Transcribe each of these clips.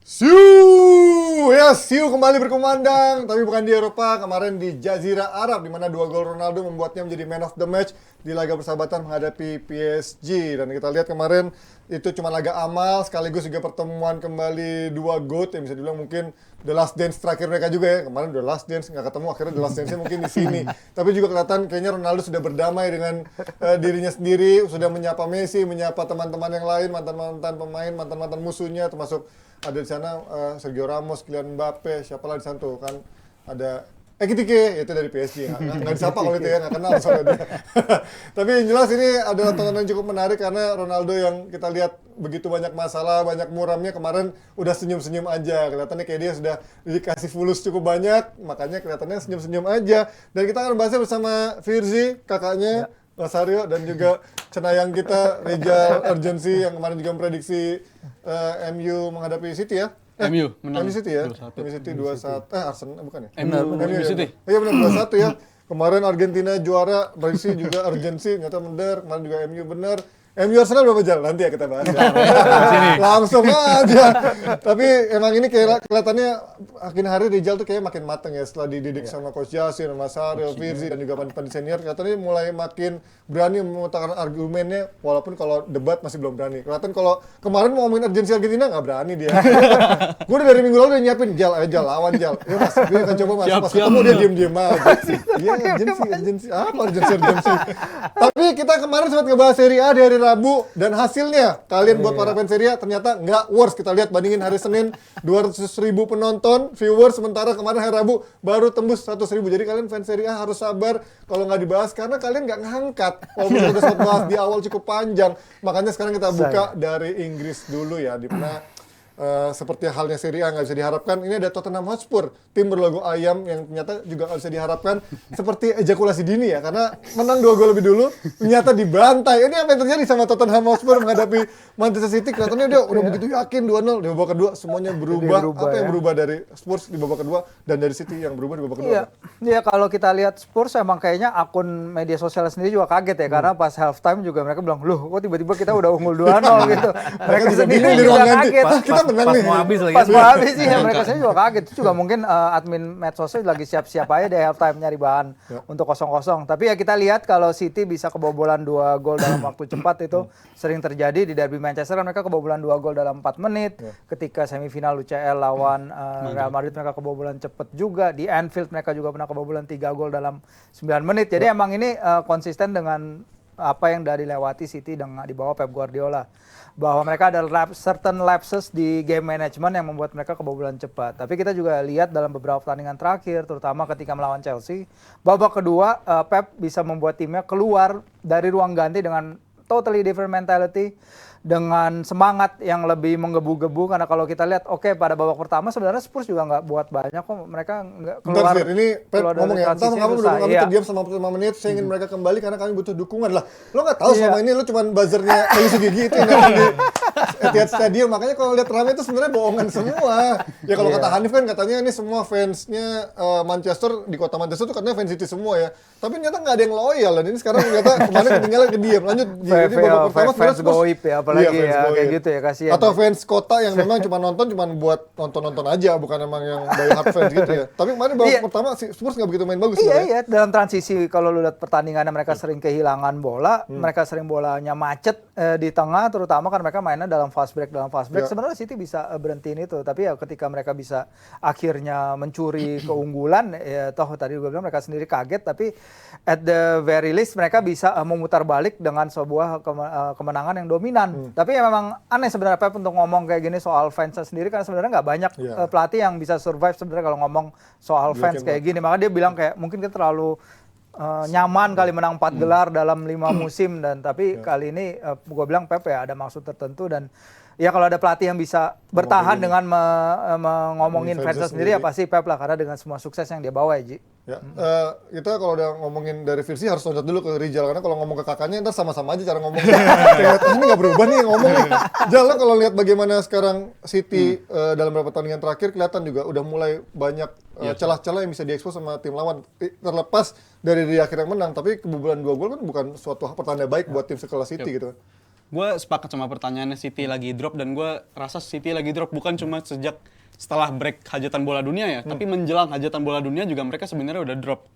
Siu kembali berkumandang, tapi bukan di Eropa, kemarin di Jazirah Arab, di mana 2 gol Ronaldo membuatnya menjadi man of the match di laga persahabatan menghadapi PSG. Dan kita lihat kemarin itu cuma laga amal, sekaligus juga pertemuan kembali 2 GOAT, yang bisa dibilang mungkin the last dance terakhir mereka juga ya. Kemarin the last dance, nggak ketemu, akhirnya the last dance-nya mungkin di sini. Tapi juga kelihatan kayaknya Ronaldo sudah berdamai dengan dirinya sendiri, sudah menyapa Messi, menyapa teman-teman yang lain, mantan-mantan pemain, mantan-mantan musuhnya, termasuk ada di sana Sergio Ramos, Kylian Mbappe, siapa lah di sana tuh kan ada Ekitike, itu dari PSG, nggak disapa kalau itu ya, nggak kenal soalnya dia. Tapi yang jelas ini adalah tontonan yang cukup menarik karena Ronaldo yang kita lihat begitu banyak masalah, banyak muramnya, kemarin udah senyum-senyum aja. Kelihatannya kayak dia sudah dikasih fulus cukup banyak, makanya kelihatannya senyum-senyum aja. Dan kita akan bahasnya bersama Firzi, kakaknya, Mas Aryo, dan juga cenayang kita, Rizal Urgency, yang kemarin juga memprediksi MU menghadapi City ya? MU menang. MU City ya? 2-1. MU City 2-1. Arsenal bukan ya? MU City. Iya benar 2-1 ya. Kemarin Argentina juara, prediksi juga Urgency, ternyata benar. Kemarin juga MU benar. MU Arsenal berapa jalan? Nanti ya kita bahas. Langsung aja. Tapi emang ini kayak kelihatannya makin hari Rizal tuh kayak makin mateng ya setelah dididik sama Coach Yasin, Mas Aryo, Firzi, dan juga pandit senior. Kelihatannya mulai makin berani memutarkan argumennya, walaupun kalau debat masih belum berani. Kelihatan kalau kemarin mau ngomongin urgensi Argentina nggak berani dia. Gue udah dari minggu lalu udah nyiapin Jal lawan Jal. Ya Mas, gue akan coba Mas. Pas ketemu dia diem-diem aja. Iya urgensi. Apa urgensi? Tapi kita kemarin sempat ngebahas Serie A di hari Rabu, dan hasilnya kalian buat para fans Serie A ternyata nggak worse. Kita lihat bandingin hari Senin 200.000 penonton viewers, sementara kemarin hari Rabu baru tembus 100.000. Jadi kalian fans Serie A harus sabar kalau nggak dibahas karena kalian nggak ngangkat. Walaupun kita sempat bahas di awal cukup panjang, makanya sekarang kita buka dari Inggris dulu ya, di mana seperti halnya Serie A nggak bisa diharapkan. Ini ada Tottenham Hotspur, tim berlogo ayam yang ternyata juga nggak bisa diharapkan seperti ejakulasi dini ya, karena menang 2 gol lebih dulu, ternyata dibantai. Ini apa yang terjadi sama Tottenham Hotspur menghadapi Manchester City? Kelihatannya dia udah begitu yakin 2-0, di babak kedua semuanya berubah. Apa yang berubah dari Spurs di babak kedua dan dari City yang berubah di babak kedua? Iya, kalau kita lihat Spurs emang kayaknya akun media sosial sendiri juga kaget ya, karena pas halftime juga mereka bilang, loh kok tiba-tiba kita udah unggul 2-0 gitu. Mereka sendiri juga kaget. Pas mau habis lagi. Pas mau habis sih ya, mereka sendiri juga kaget. Itu juga mungkin admin medsosnya lagi siap-siap aja di halftime nyari bahan untuk 0-0. Tapi ya kita lihat kalau City bisa kebobolan 2 gol dalam waktu cepat itu sering terjadi di derby Manchester, kan mereka kebobolan 2 gol dalam 4 menit. Ketika semifinal UCL lawan Real Madrid mereka kebobolan cepat juga. Di Anfield mereka juga pernah kebobolan 3 gol dalam 9 menit. Jadi emang ini konsisten dengan apa yang dari lewati City dengan di bawah Pep Guardiola, bahwa mereka ada certain lapses di game management yang membuat mereka kebobolan cepat. Tapi kita juga lihat dalam beberapa pertandingan terakhir, terutama ketika melawan Chelsea, babak kedua Pep bisa membuat timnya keluar dari ruang ganti dengan totally different mentality, dengan semangat yang lebih menggebu-gebu. Karena kalau kita lihat, pada babak pertama sebenarnya Spurs juga nggak buat banyak kok, mereka nggak keluar. Bentar, ini Pep ngomong ya, entah kamu udah terdiam selama 5 menit, saya ingin mereka kembali karena kami butuh dukungan lah. Lo nggak tahu selama ini lo cuma buzzernya Ayu Sugigi itu yang ada di Etihad Stadium, makanya kalau lihat rame itu sebenarnya bohongan semua. Ya kalau kata Hanif kan katanya ini semua fansnya Manchester, di kota Manchester tuh katanya fans City semua ya. Tapi ternyata nggak ada yang loyal, dan ini sekarang ternyata kemarin ketinggalan kediam. Lanjut, jadi babak pertama fans goib ya, apalagi kayak gitu ya, kasihan. Atau fans kota yang memang cuma nonton buat nonton aja, bukan emang yang die hard fans gitu ya. Tapi kemarin babak pertama Spurs nggak begitu main bagus. Iya, dalam transisi kalau lu lihat pertandingannya mereka sering kehilangan bola, mereka sering bolanya macet di tengah, terutama kan mereka mainnya dalam fast break. Sebenarnya City bisa berhentiin itu, tapi ya ketika mereka bisa akhirnya mencuri keunggulan, ya toh tadi gue bilang mereka sendiri kaget, tapi at the very least mereka bisa memutar balik dengan sebuah kemenangan yang dominan. Tapi ya memang aneh sebenarnya Pep untuk ngomong kayak gini soal fansnya sendiri, karena sebenarnya nggak banyak pelatih yang bisa survive sebenarnya kalau ngomong soal fans kayak gini. Maka dia bilang kayak mungkin kita terlalu nyaman kali menang 4 gelar dalam 5 musim, dan tapi kali ini gue bilang Pep ya ada maksud tertentu, dan ya kalau ada pelatih yang bisa bertahan dengan ngomongin fansnya sendiri ya pasti Pep lah, karena dengan semua sukses yang dia bawa ya Ji. Ya, kita kalau udah ngomongin dari Firzi harus loncat dulu ke Rizal, karena kalau ngomong ke kakaknya ntar sama-sama aja cara ngomong. Kayak ini nggak berubah nih ngomong nih. Jal, kalau lihat bagaimana sekarang City dalam beberapa pertandingan terakhir kelihatan juga udah mulai banyak celah-celah yang bisa diekspos sama tim lawan. Terlepas dari akhir yang menang, tapi kebobolan 2 gol kan bukan suatu pertanda baik buat tim sekelas City gitu. gue sepakat sama pertanyaannya City lagi drop, dan gue rasa City lagi drop bukan cuma sejak setelah break hajatan bola dunia ya, tapi menjelang hajatan bola dunia juga mereka sebenarnya udah drop.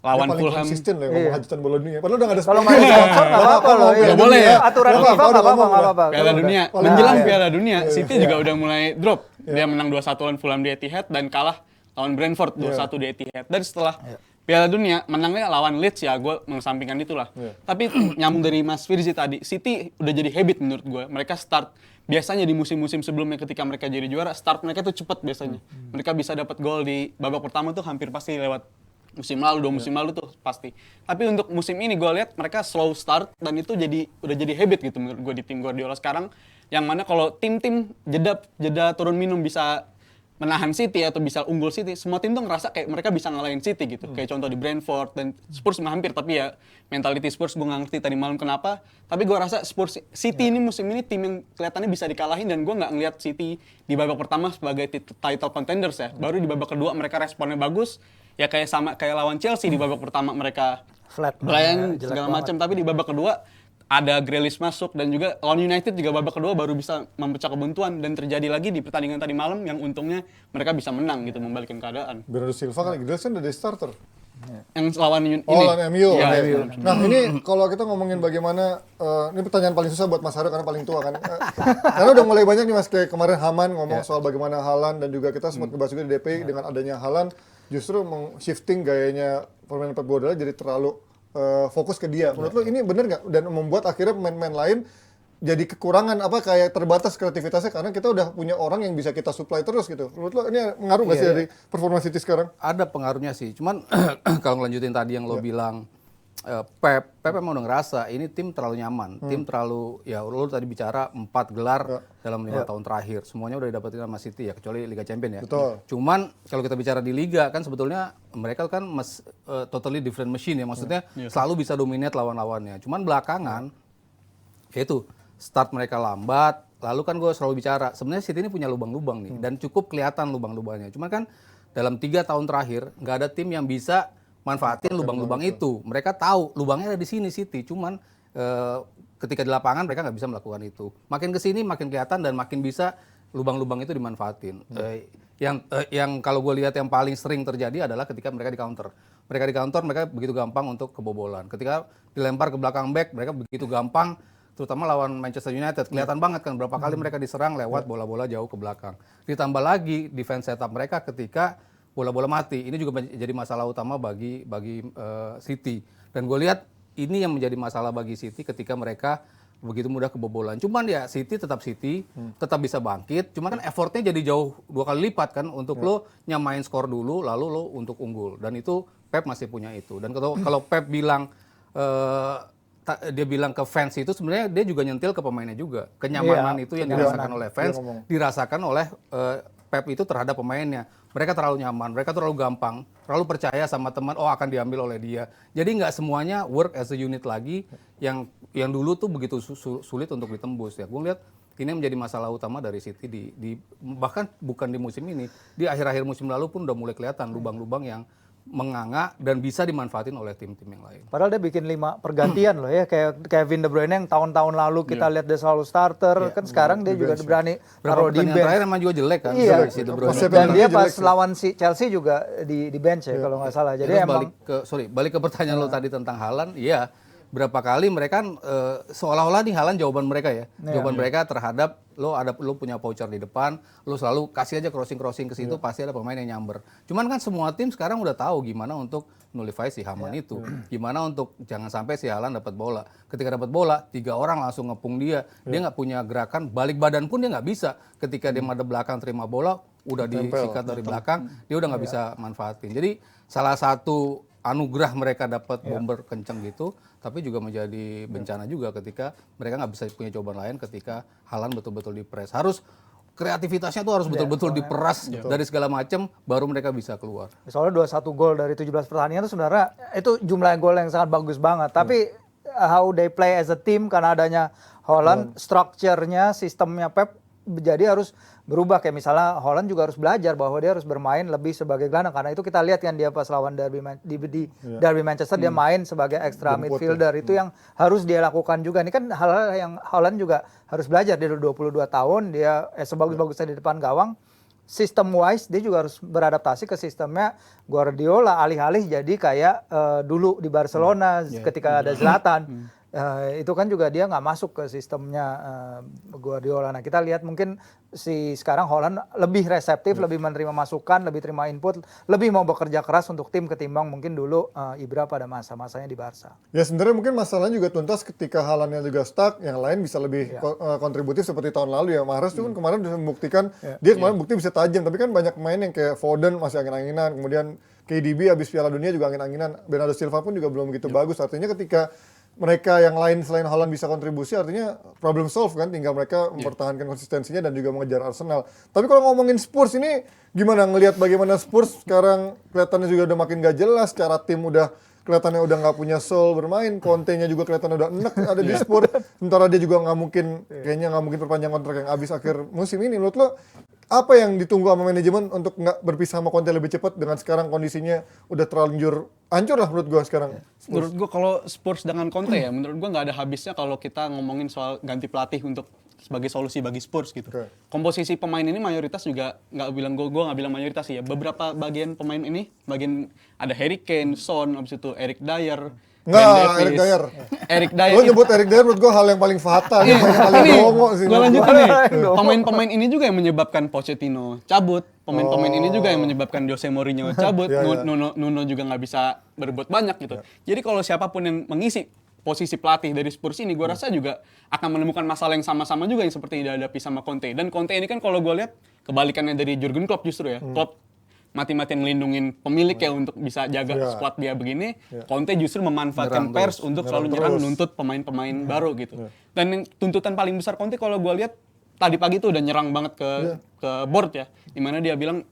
Lawan paling Fulham. konsisten loh ngomong hajatan bola dunia. Padahal udah nggak ada Kalau nggak ada sponsor nggak apa-apa loh. Nggak iya. boleh ya? Aturan FIFA nggak apa-apa. Piala Dunia, Kalau menjelang udah. Piala Dunia, City juga udah mulai drop. Dia menang 2-1 lawan Fulham di Etihad dan kalah lawan Brentford 2-1 di Etihad. Dan setelah Piala Dunia, menangnya lawan Leeds ya, gue mengesampingkan itulah. Tapi nyambung dari Mas Firzi tadi, City udah jadi habit menurut gue. Mereka start, biasanya di musim-musim sebelumnya ketika mereka jadi juara, start mereka tuh cepet biasanya. Mereka bisa dapat gol di babak pertama tuh hampir pasti lewat musim lalu, 2 musim lalu tuh pasti. Tapi untuk musim ini gue lihat mereka slow start dan itu udah jadi habit gitu menurut gue di tim Guardiola sekarang. Yang mana kalau tim-tim jeda turun minum bisa menahan City atau bisa unggul City, semua tim tuh ngerasa kayak mereka bisa ngalahin City gitu. Kayak contoh di Brentford dan Spurs hampir, tapi ya mentality Spurs gue nggak ngerti tadi malam kenapa. Tapi gue rasa City ini musim ini tim yang kelihatannya bisa dikalahin, dan gue nggak ngelihat City di babak pertama sebagai title contenders ya. Baru di babak kedua mereka responnya bagus, ya kayak lawan Chelsea di babak pertama mereka Flat. Brian Jelek segala banget. macam, tapi di babak kedua ada Grealish masuk, dan juga lawan United juga babak kedua baru bisa memecah kebuntuan, dan terjadi lagi di pertandingan tadi malam yang untungnya mereka bisa menang gitu, membalikkan keadaan. Bernardo Silva kan Grealish kan udah starter. Yang lawan ini. Lawan MU. Iya, Oke. Nah ini kalau kita ngomongin bagaimana, ini pertanyaan paling susah buat Mas Haryo karena paling tua kan. Karena udah mulai banyak nih Mas, kayak kemarin Haman ngomong soal bagaimana Haaland, dan juga kita sempat ngebahas juga di DPI dengan adanya Haaland justru shifting gayanya permainan Pep Guardiola jadi terlalu fokus ke dia. Menurut lo ini bener nggak? Dan membuat akhirnya pemain-pemain lain jadi kekurangan kayak terbatas kreativitasnya karena kita udah punya orang yang bisa kita supply terus gitu. Menurut lo ini ngaruh nggak sih dari performa City sekarang? Ada pengaruhnya sih, cuman kalau ngelanjutin tadi yang lo bilang, Pep emang udah ngerasa ini tim terlalu nyaman, tim terlalu, ya lo tadi bicara 4 gelar dalam 5 tahun terakhir, semuanya udah didapetin sama City ya, kecuali Liga Champions ya. Betul. Cuman kalau kita bicara di Liga kan sebetulnya mereka kan totally different machine ya, maksudnya selalu bisa dominate lawan-lawannya. Cuman belakangan, ya itu start mereka lambat, lalu kan gue selalu bicara, sebenarnya City ini punya lubang-lubang nih, dan cukup kelihatan lubang-lubangnya. Cuman kan dalam 3 tahun terakhir nggak ada tim yang bisa manfaatin lubang-lubang itu. Mereka tahu lubangnya ada di sini City, cuman ketika di lapangan mereka nggak bisa melakukan itu. Makin kesini makin kelihatan dan makin bisa lubang-lubang itu dimanfaatin. Yang kalau gue lihat yang paling sering terjadi adalah ketika mereka di counter. Mereka begitu gampang untuk kebobolan. Ketika dilempar ke belakang back, mereka begitu gampang, terutama lawan Manchester United. Kelihatan banget kan berapa kali mereka diserang lewat bola-bola jauh ke belakang. Ditambah lagi defense setup mereka ketika bola-bola mati. Ini juga jadi masalah utama bagi City. Dan gue lihat ini yang menjadi masalah bagi City ketika mereka begitu mudah kebobolan. Cuman ya City, tetap bisa bangkit. Cuman kan effortnya jadi jauh 2 kali lipat kan untuk lo nyamain skor dulu, lalu lo untuk unggul. Dan itu Pep masih punya itu. Dan kalau Pep bilang dia bilang ke fans itu, sebenarnya dia juga nyentil ke pemainnya juga. Kenyamanan itu yang dirasakan oleh fans, dirasakan oleh Pep itu terhadap pemainnya. Mereka terlalu nyaman, mereka terlalu gampang, terlalu percaya sama teman, akan diambil oleh dia. Jadi nggak semuanya work as a unit lagi, yang dulu tuh begitu sulit untuk ditembus ya. Gue lihat ini menjadi masalah utama dari City bahkan bukan di musim ini, di akhir-akhir musim lalu pun udah mulai kelihatan lubang-lubang yang menganga dan bisa dimanfaatin oleh tim-tim yang lain. Padahal dia bikin 5 pergantian loh ya, kayak Kevin De Bruyne yang tahun-tahun lalu kita lihat dia selalu starter, kan sekarang dia juga berani taruh di bench. Terakhir emang juga jelek kan, Iya. si De Bruyne. Dan dia pas lawan si Chelsea juga di bench ya kalau nggak salah. Jadi Terus emang balik ke pertanyaan lo tadi tentang Haaland, iya. Berapa kali mereka seolah-olah nih Haaland jawaban mereka ya. Jawaban mereka terhadap lo punya voucher di depan, lo selalu kasih aja crossing ke situ, pasti ada pemain yang nyamber. Cuman kan semua tim sekarang udah tahu gimana untuk nullify si Haman itu. Gimana untuk jangan sampai si Haaland dapat bola. Ketika dapat bola, 3 orang langsung ngepung dia. Dia nggak punya gerakan, balik badan pun dia nggak bisa. Ketika dia madep belakang terima bola, udah disikat dari belakang, dia udah nggak bisa manfaatin. Jadi salah satu anugerah mereka dapat bomber kenceng gitu, tapi juga menjadi bencana juga ketika mereka nggak bisa punya jawaban lain ketika Haaland betul-betul dipres. Harus kreativitasnya tuh harus betul-betul diperas dari segala macam, baru mereka bisa keluar. soalnya 21 gol dari 17 pertandingan itu sebenarnya itu jumlah gol yang sangat bagus banget. Tapi how they play as a team karena adanya Haaland, structure-nya, sistemnya Pep jadi harus berubah. Kayak misalnya Holland juga harus belajar bahwa dia harus bermain lebih sebagai gelandang, karena itu kita lihat kan dia pas lawan di Derby Manchester dia main sebagai extra midfielder. Itu yang harus dia lakukan juga. Ini kan hal-hal yang Holland juga harus belajar. Dia udah 22 tahun, dia sebagus-bagusnya di depan gawang. Sistem wise dia juga harus beradaptasi ke sistemnya Guardiola, alih-alih jadi kayak dulu di Barcelona ketika ada Zlatan. Itu kan juga dia nggak masuk ke sistemnya Guardiola. Nah kita lihat mungkin sekarang Holland lebih reseptif, lebih menerima masukan, lebih terima input, lebih mau bekerja keras untuk tim ketimbang mungkin dulu Ibra pada masa-masanya di Barca. Ya sebenarnya mungkin masalahnya juga tuntas ketika Haalandnya juga stuck, yang lain bisa lebih kontributif seperti tahun lalu ya. Mahrez tuh kan kemarin bisa membuktikan, dia kemarin bukti bisa tajam, tapi kan banyak pemain yang kayak Foden masih angin-anginan, kemudian KDB habis Piala Dunia juga angin-anginan, Bernardo Silva pun juga belum begitu bagus. Artinya ketika mereka yang lain selain Haaland bisa kontribusi, artinya problem solve kan, tinggal mereka mempertahankan konsistensinya dan juga mengejar Arsenal. Tapi kalau ngomongin Spurs ini, gimana ngelihat bagaimana Spurs sekarang kelihatannya juga udah makin gak jelas, secara tim udah kelihatannya udah nggak punya soul bermain, Conte-nya juga kelihatannya udah enek ada di Spurs, sementara dia juga kayaknya nggak mungkin perpanjang kontrak yang habis akhir musim ini. Menurut lo, apa yang ditunggu sama manajemen untuk nggak berpisah sama Conte lebih cepat dengan sekarang kondisinya udah terlanjur hancur lah menurut gua sekarang. Menurut gua kalau Spurs dengan Conte ya, menurut gua nggak ada habisnya kalau kita ngomongin soal ganti pelatih untuk sebagai solusi bagi Spurs gitu. Okay. Komposisi pemain ini mayoritas juga nggak bilang gua nggak bilang mayoritas sih ya. Beberapa bagian pemain ini, ada Harry Kane, Son, abis itu Eric Dyer. Eric Dyer. Eric Dyer. Lo nyebut Eric Dyer menurut gue hal yang paling fatal, yang paling dongo sih. Gue lanjutin nih. Pemain-pemain ini juga yang menyebabkan Pochettino cabut. Pemain-pemain ini juga yang menyebabkan Jose Mourinho cabut. Nuno juga nggak bisa berbuat banyak gitu. Jadi kalau siapapun yang mengisi posisi pelatih dari Spurs ini, gue rasa juga akan menemukan masalah yang sama-sama juga yang seperti dihadapi sama Conte. Dan Conte ini kan kalau gue lihat kebalikannya dari Jurgen Klopp justru ya. Klopp mati-matian ngelindungin pemilik ya untuk bisa jaga squad dia begini. Conte justru memanfaatkan pers untuk selalu nyerang, menuntut pemain-pemain baru gitu. Dan yang tuntutan paling besar Conte kalau gue lihat tadi pagi tuh udah nyerang banget ke board ya, dimana dia bilang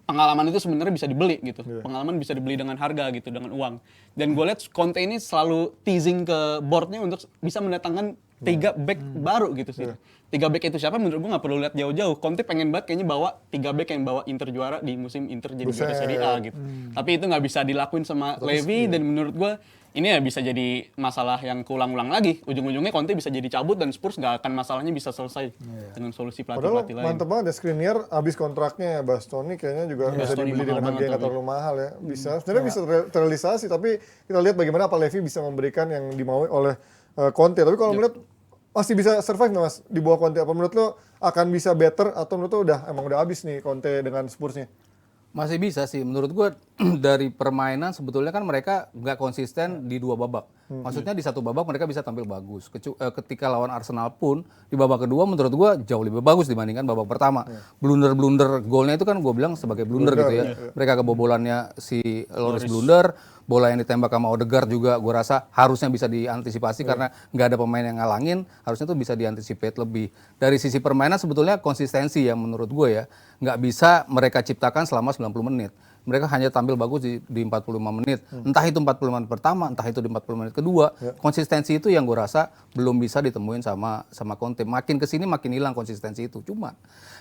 pengalaman itu sebenarnya bisa dibeli gitu. Pengalaman bisa dibeli dengan harga gitu, dengan uang. Dan gue lihat Conte ini selalu teasing ke boardnya untuk bisa mendatangkan 3 back baru gitu sih. 3 back itu siapa menurut gue nggak perlu lihat jauh-jauh. Conte pengen banget kayaknya bawa 3 back yang bawa Inter juara di musim Inter jadi juara Serie A gitu. Tapi itu nggak bisa dilakuin sama Levy dan menurut gue ini ya bisa jadi masalah yang keulang-ulang lagi. Ujung-ujungnya Conte bisa jadi cabut dan Spurs nggak akan masalahnya bisa selesai dengan solusi pelatih-pelatih lain. Mantep banget ya Skriniar abis kontraknya ya, Bastoni kayaknya juga bisa dibeli dengan harga yang nggak terlalu mahal ya. Bisa, sebenarnya bisa terrealisasi, tapi kita lihat bagaimana apa Levy bisa memberikan yang dimaui oleh Conte. Tapi kalau melihat masih bisa survive nggak Mas di bawah Conte? Apa menurut lo akan bisa better atau menurut lo emang udah habis nih Conte dengan Spursnya? Masih bisa sih, menurut gue dari permainan sebetulnya kan mereka nggak konsisten di 2 babak. Maksudnya di 1 babak mereka bisa tampil bagus. Ketika lawan Arsenal pun di babak kedua menurut gue jauh lebih bagus dibandingkan babak pertama. Blunder-blunder golnya itu kan gue bilang sebagai blunder gitu ya. Mereka kebobolannya si Loris blunder, bola yang ditembak sama Odegaard juga gue rasa harusnya bisa diantisipasi karena nggak ada pemain yang ngalangin, harusnya tuh bisa diantisipate lebih. Dari sisi permainan sebetulnya konsistensi yang menurut gue ya nggak bisa mereka ciptakan selama 90 menit. Mereka hanya tampil bagus di 45 menit. Entah itu 45 menit pertama, entah itu di 40 menit kedua. Konsistensi itu yang gue rasa belum bisa ditemuin sama Conte. Makin kesini makin hilang konsistensi itu. Cuman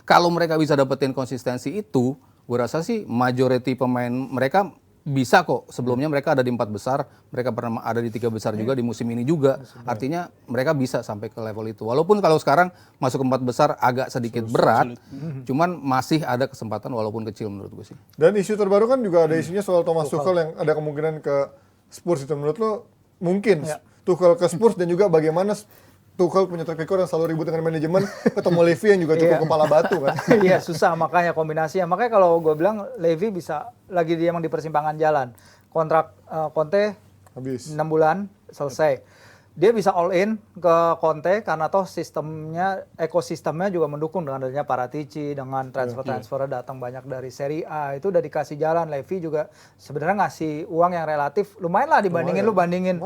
kalau mereka bisa dapetin konsistensi itu, gue rasa sih majority pemain mereka bisa kok. Sebelumnya mereka ada di 4 besar, mereka pernah ada di 3 besar juga di musim ini juga. Artinya mereka bisa sampai ke level itu. Walaupun kalau sekarang masuk ke 4 besar agak sedikit berat, cuman masih ada kesempatan walaupun kecil menurut gue sih. Dan isu terbaru kan juga ada isunya soal Thomas Tuchel yang ada kemungkinan ke Spurs itu. Menurut lo mungkin Tuchel ke Spurs dan juga bagaimana Tuchel punya track record yang selalu ribut dengan manajemen, ketemu Levy yang juga cukup kepala batu kan. Iya susah makanya kombinasinya. Makanya kalau gue bilang Levy bisa lagi dia emang di persimpangan jalan. Kontrak Conte habis 6 bulan selesai. Dia bisa all in ke Conte karena toh ekosistemnya juga mendukung dengan adanya Paratici, dengan transfer datang banyak dari Serie A. Itu udah dikasih jalan. Levy juga sebenarnya ngasih uang yang relatif lumayan lah dibandingin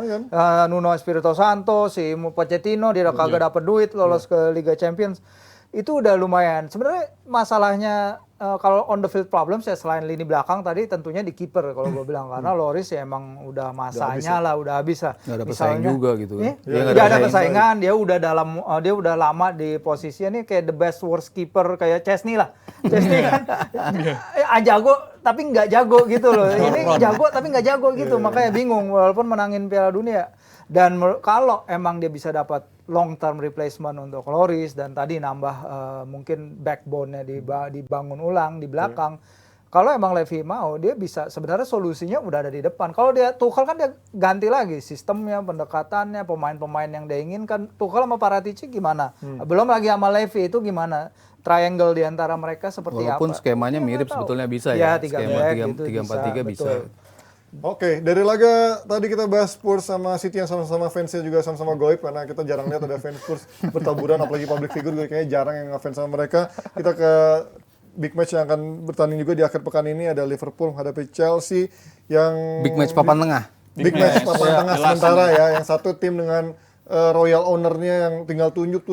Nuno Espirito Santo, si Pochettino dia udah kagak dapet duit lolos ke Liga Champions. Itu udah lumayan. Sebenarnya masalahnya kalau on the field problems ya selain lini belakang tadi tentunya di kiper kalau gue bilang karena Loris ya emang udah masanya lah, udah habis lah. Nggak ada pesaing juga gitu kan. Nggak ada persaingan, dia udah lama di posisinya nih kayak the best worst keeper kayak Chesney lah. Chesney kan jago tapi nggak jago gitu loh. Ini jago tapi nggak jago gitu, makanya bingung walaupun menangin Piala Dunia. Dan kalau emang dia bisa dapat long term replacement untuk Loris dan tadi nambah mungkin backbone-nya dibangun ulang di belakang. Kalau emang Levy mau, dia bisa sebenarnya solusinya udah ada di depan. Kalau dia Tuchel kan dia ganti lagi sistemnya, pendekatannya, pemain-pemain yang dia inginkan. Tuchel sama Paratici gimana? Belum lagi sama Levy itu gimana? Triangle di antara mereka seperti apa? Walaupun skemanya mirip sebetulnya bisa ya. Skema 3-4-3 bisa. Oke, dari laga tadi kita bahas Spurs sama City yang sama-sama fansnya juga sama-sama goib karena kita jarang lihat ada fans Spurs bertaburan, apalagi public figure gue kayaknya jarang yang ngefans sama mereka. Kita ke big match yang akan bertanding juga di akhir pekan ini, ada Liverpool menghadapi Chelsea yang Big match papan tengah. Big match papan tengah sementara ya, yang satu tim dengan royal owner-nya yang tinggal tunjuk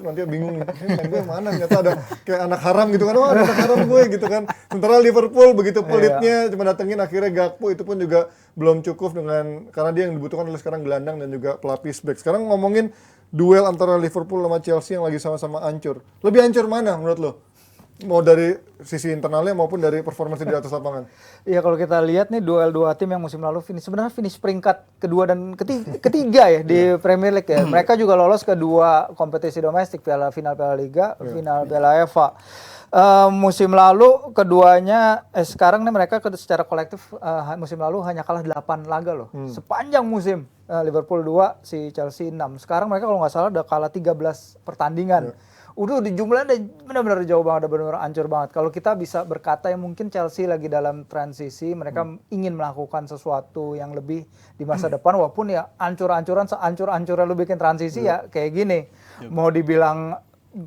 nanti bingung nih, gue mana ternyata ada kayak anak haram gitu kan, ada anak haram gue gitu kan. Sementara Liverpool begitu pelitnya cuma datengin akhirnya Gakpo, itu pun juga belum cukup dengan karena dia yang dibutuhkan oleh sekarang gelandang dan juga pelapis back. Sekarang ngomongin duel antara Liverpool sama Chelsea yang lagi sama-sama hancur. Lebih hancur mana menurut lo? Mau dari sisi internalnya maupun dari performance di atas lapangan? Iya, kalau kita lihat nih duel dua tim yang musim lalu sebenarnya finish peringkat kedua dan ketiga ya di Premier League ya. Mereka juga lolos ke dua kompetisi domestik, final Piala Liga, final Piala FA. Musim lalu keduanya sekarang nih mereka secara kolektif musim lalu hanya kalah 8 laga loh. Sepanjang musim Liverpool 2, si Chelsea 6. Sekarang mereka kalau nggak salah udah kalah 13 pertandingan. Udah di jumlahnya benar-benar jauh banget, benar-benar hancur banget. Kalau kita bisa berkata yang mungkin Chelsea lagi dalam transisi, mereka ingin melakukan sesuatu yang lebih di masa depan, walaupun ya hancur-hancuran, sehancur-hancurnya lu bikin transisi ya kayak gini. Mau dibilang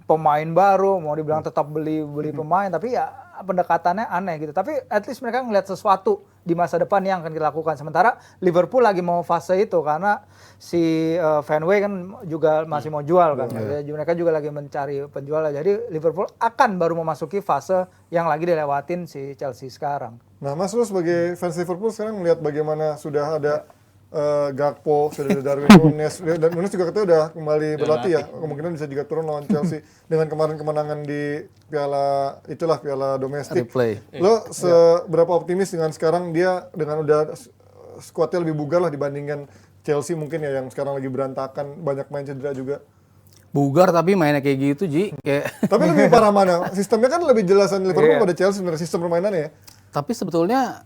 pemain baru, mau dibilang tetap beli pemain, tapi ya pendekatannya aneh gitu. Tapi at least mereka ngeliat sesuatu di masa depan yang akan dilakukan. Sementara Liverpool lagi mau fase itu karena si Fenway kan juga masih mau jual kan. Mereka juga lagi mencari penjual. Jadi Liverpool akan baru memasuki fase yang lagi dilewatin si Chelsea sekarang. Nah, Mas, lu sebagai fans Liverpool sekarang melihat bagaimana sudah ada Gakpo, sudah ada Darwin Núñez, dan Núñez juga katanya udah kembali berlatih ya, kemungkinan bisa juga turun lawan Chelsea dengan kemarin kemenangan di piala domestik. Lo seberapa optimis dengan sekarang dia dengan udah skuadnya lebih bugar lah dibandingkan Chelsea mungkin ya yang sekarang lagi berantakan, banyak main cedera juga. Bugar tapi mainnya kayak gitu, Ji. Tapi lebih parah mana? Sistemnya kan lebih jelasan Liverpool pada Chelsea sebenarnya sistem permainannya ya. Tapi sebetulnya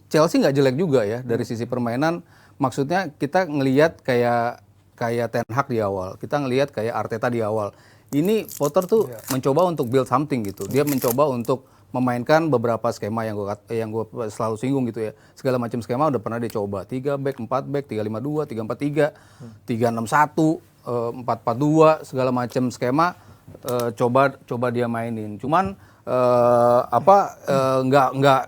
Chelsea nggak jelek juga ya dari sisi permainan. Maksudnya kita ngelihat kayak Ten Hag di awal, kita ngelihat kayak Arteta di awal. Ini Potter tuh mencoba untuk build something gitu. Dia mencoba untuk memainkan beberapa skema yang gue selalu singgung gitu ya. Segala macam skema udah pernah dia coba. 3 back, 4 back, 3-5-2, 3-4-3, 3-6-1, 4-4-2, segala macam skema coba dia mainin. Cuman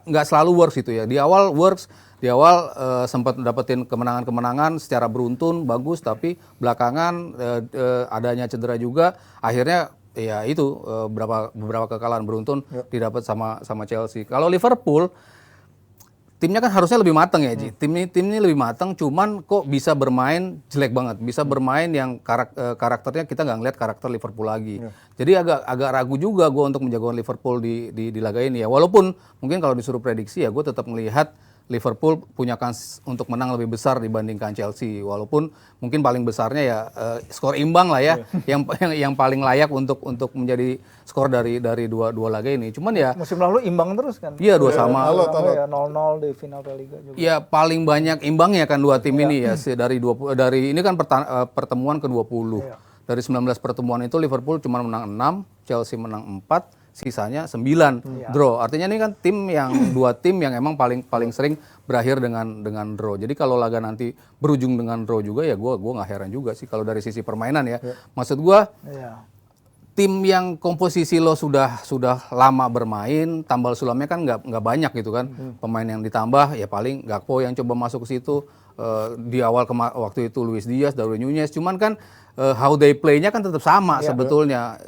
nggak selalu works gitu ya. Di awal works, di awal sempat dapetin kemenangan secara beruntun bagus, tapi belakangan adanya cedera juga, akhirnya ya itu beberapa kekalahan beruntun didapat sama Chelsea. Kalau Liverpool timnya kan harusnya lebih matang ya, Ji. Tim ini lebih matang, cuman kok bisa bermain jelek banget. Bisa bermain yang karakternya kita nggak ngeliat karakter Liverpool lagi. Jadi agak ragu juga gue untuk menjagokan Liverpool di laga ini ya. Walaupun mungkin kalau disuruh prediksi ya gue tetap melihat Liverpool punya kans untuk menang lebih besar dibandingkan Chelsea. Walaupun mungkin paling besarnya ya skor imbang lah ya, yang paling layak untuk menjadi skor dari dua laga ini. Cuman ya musim lalu imbang terus kan. Iya, dua sama. 0-0 di final Piala Liga juga. Ya paling banyak imbangnya kan dua tim ini ya dari ini kan pertemuan ke-20. Dari 19 pertemuan itu Liverpool cuma menang 6, Chelsea menang 4, sisanya 9 draw. Artinya ini kan dua tim yang emang paling sering berakhir dengan draw. Jadi kalau laga nanti berujung dengan draw juga ya gue nggak heran juga sih kalau dari sisi permainan ya. Maksud gue tim yang komposisi lo sudah lama bermain, tambal sulamnya kan nggak banyak gitu kan. Pemain yang ditambah ya paling Gakpo yang coba masuk ke situ, di awal waktu itu Luis Diaz, Darwin Nunez, cuman kan how they play-nya kan tetap sama sebetulnya.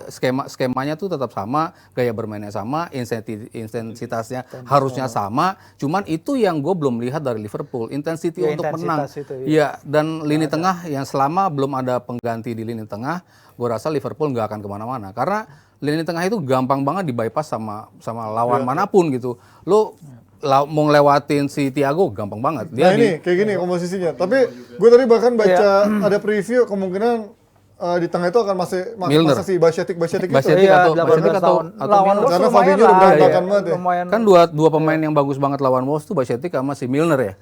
Skemanya tuh tetap sama, gaya bermainnya sama, intensitasnya harusnya sama. Cuman itu yang gue belum lihat dari Liverpool, intensity untuk menang. Iya, dan lini tengah yang selama belum ada pengganti di lini tengah, gue rasa Liverpool nggak akan kemana-mana. Karena lini tengah itu gampang banget di-bypass sama lawan manapun gitu. Lo mau ngelewatin si Thiago gampang banget. Dia ini kayak gini komposisinya. Tapi gue tadi bahkan baca ada preview kemungkinan di tengah itu akan masih si Bacetic itu. Bacetic atau lawan Wolves karena Fabinho udah berantakan banget ya. Kan dua pemain yang bagus banget lawan Wolves tuh Bacetic sama si Milner ya.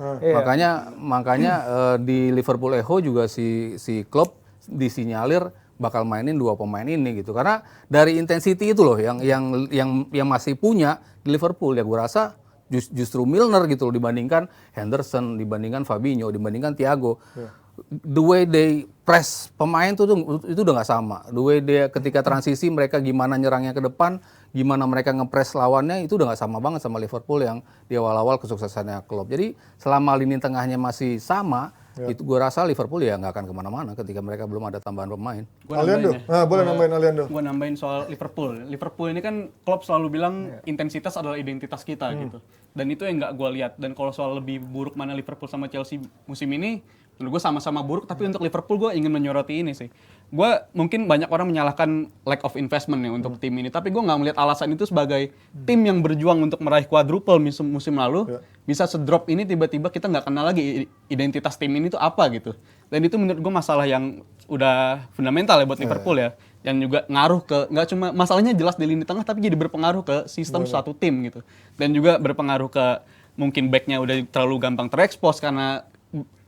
Makanya di Liverpool Echo juga si Klopp disinyalir bakal mainin dua pemain ini gitu. Karena dari intensity itu loh yang masih punya di Liverpool ya, gue rasa justru Milner gitu loh dibandingkan Henderson, dibandingkan Fabinho, dibandingkan Thiago. The way they press pemain itu udah nggak sama. The way dia ketika transisi mereka gimana nyerangnya ke depan, gimana mereka ngepress lawannya itu udah nggak sama banget sama Liverpool yang di awal-awal kesuksesannya Klopp. Jadi selama lini tengahnya masih sama, itu gue rasa Liverpool ya nggak akan kemana-mana ketika mereka belum ada tambahan pemain. Aliando, boleh nambahin Aliando. Gue nambahin soal Liverpool. Liverpool ini kan Klopp selalu bilang intensitas adalah identitas kita gitu. Dan itu yang nggak gue lihat. Dan kalau soal lebih buruk mana Liverpool sama Chelsea musim ini, menurut gue sama-sama buruk. Tapi untuk Liverpool gue ingin menyoroti ini sih. Gue mungkin banyak orang menyalahkan lack of investment nih untuk tim ini. Tapi gue nggak melihat alasan itu sebagai tim yang berjuang untuk meraih quadruple musim lalu. Bisa sedrop ini tiba-tiba kita nggak kenal lagi identitas tim ini tuh apa gitu. Dan itu menurut gue masalah yang udah fundamental ya buat Liverpool ya. Yang juga ngaruh ke, nggak cuma masalahnya jelas di lini tengah tapi jadi berpengaruh ke sistem suatu tim gitu. Dan juga berpengaruh ke mungkin backnya udah terlalu gampang terekspos karena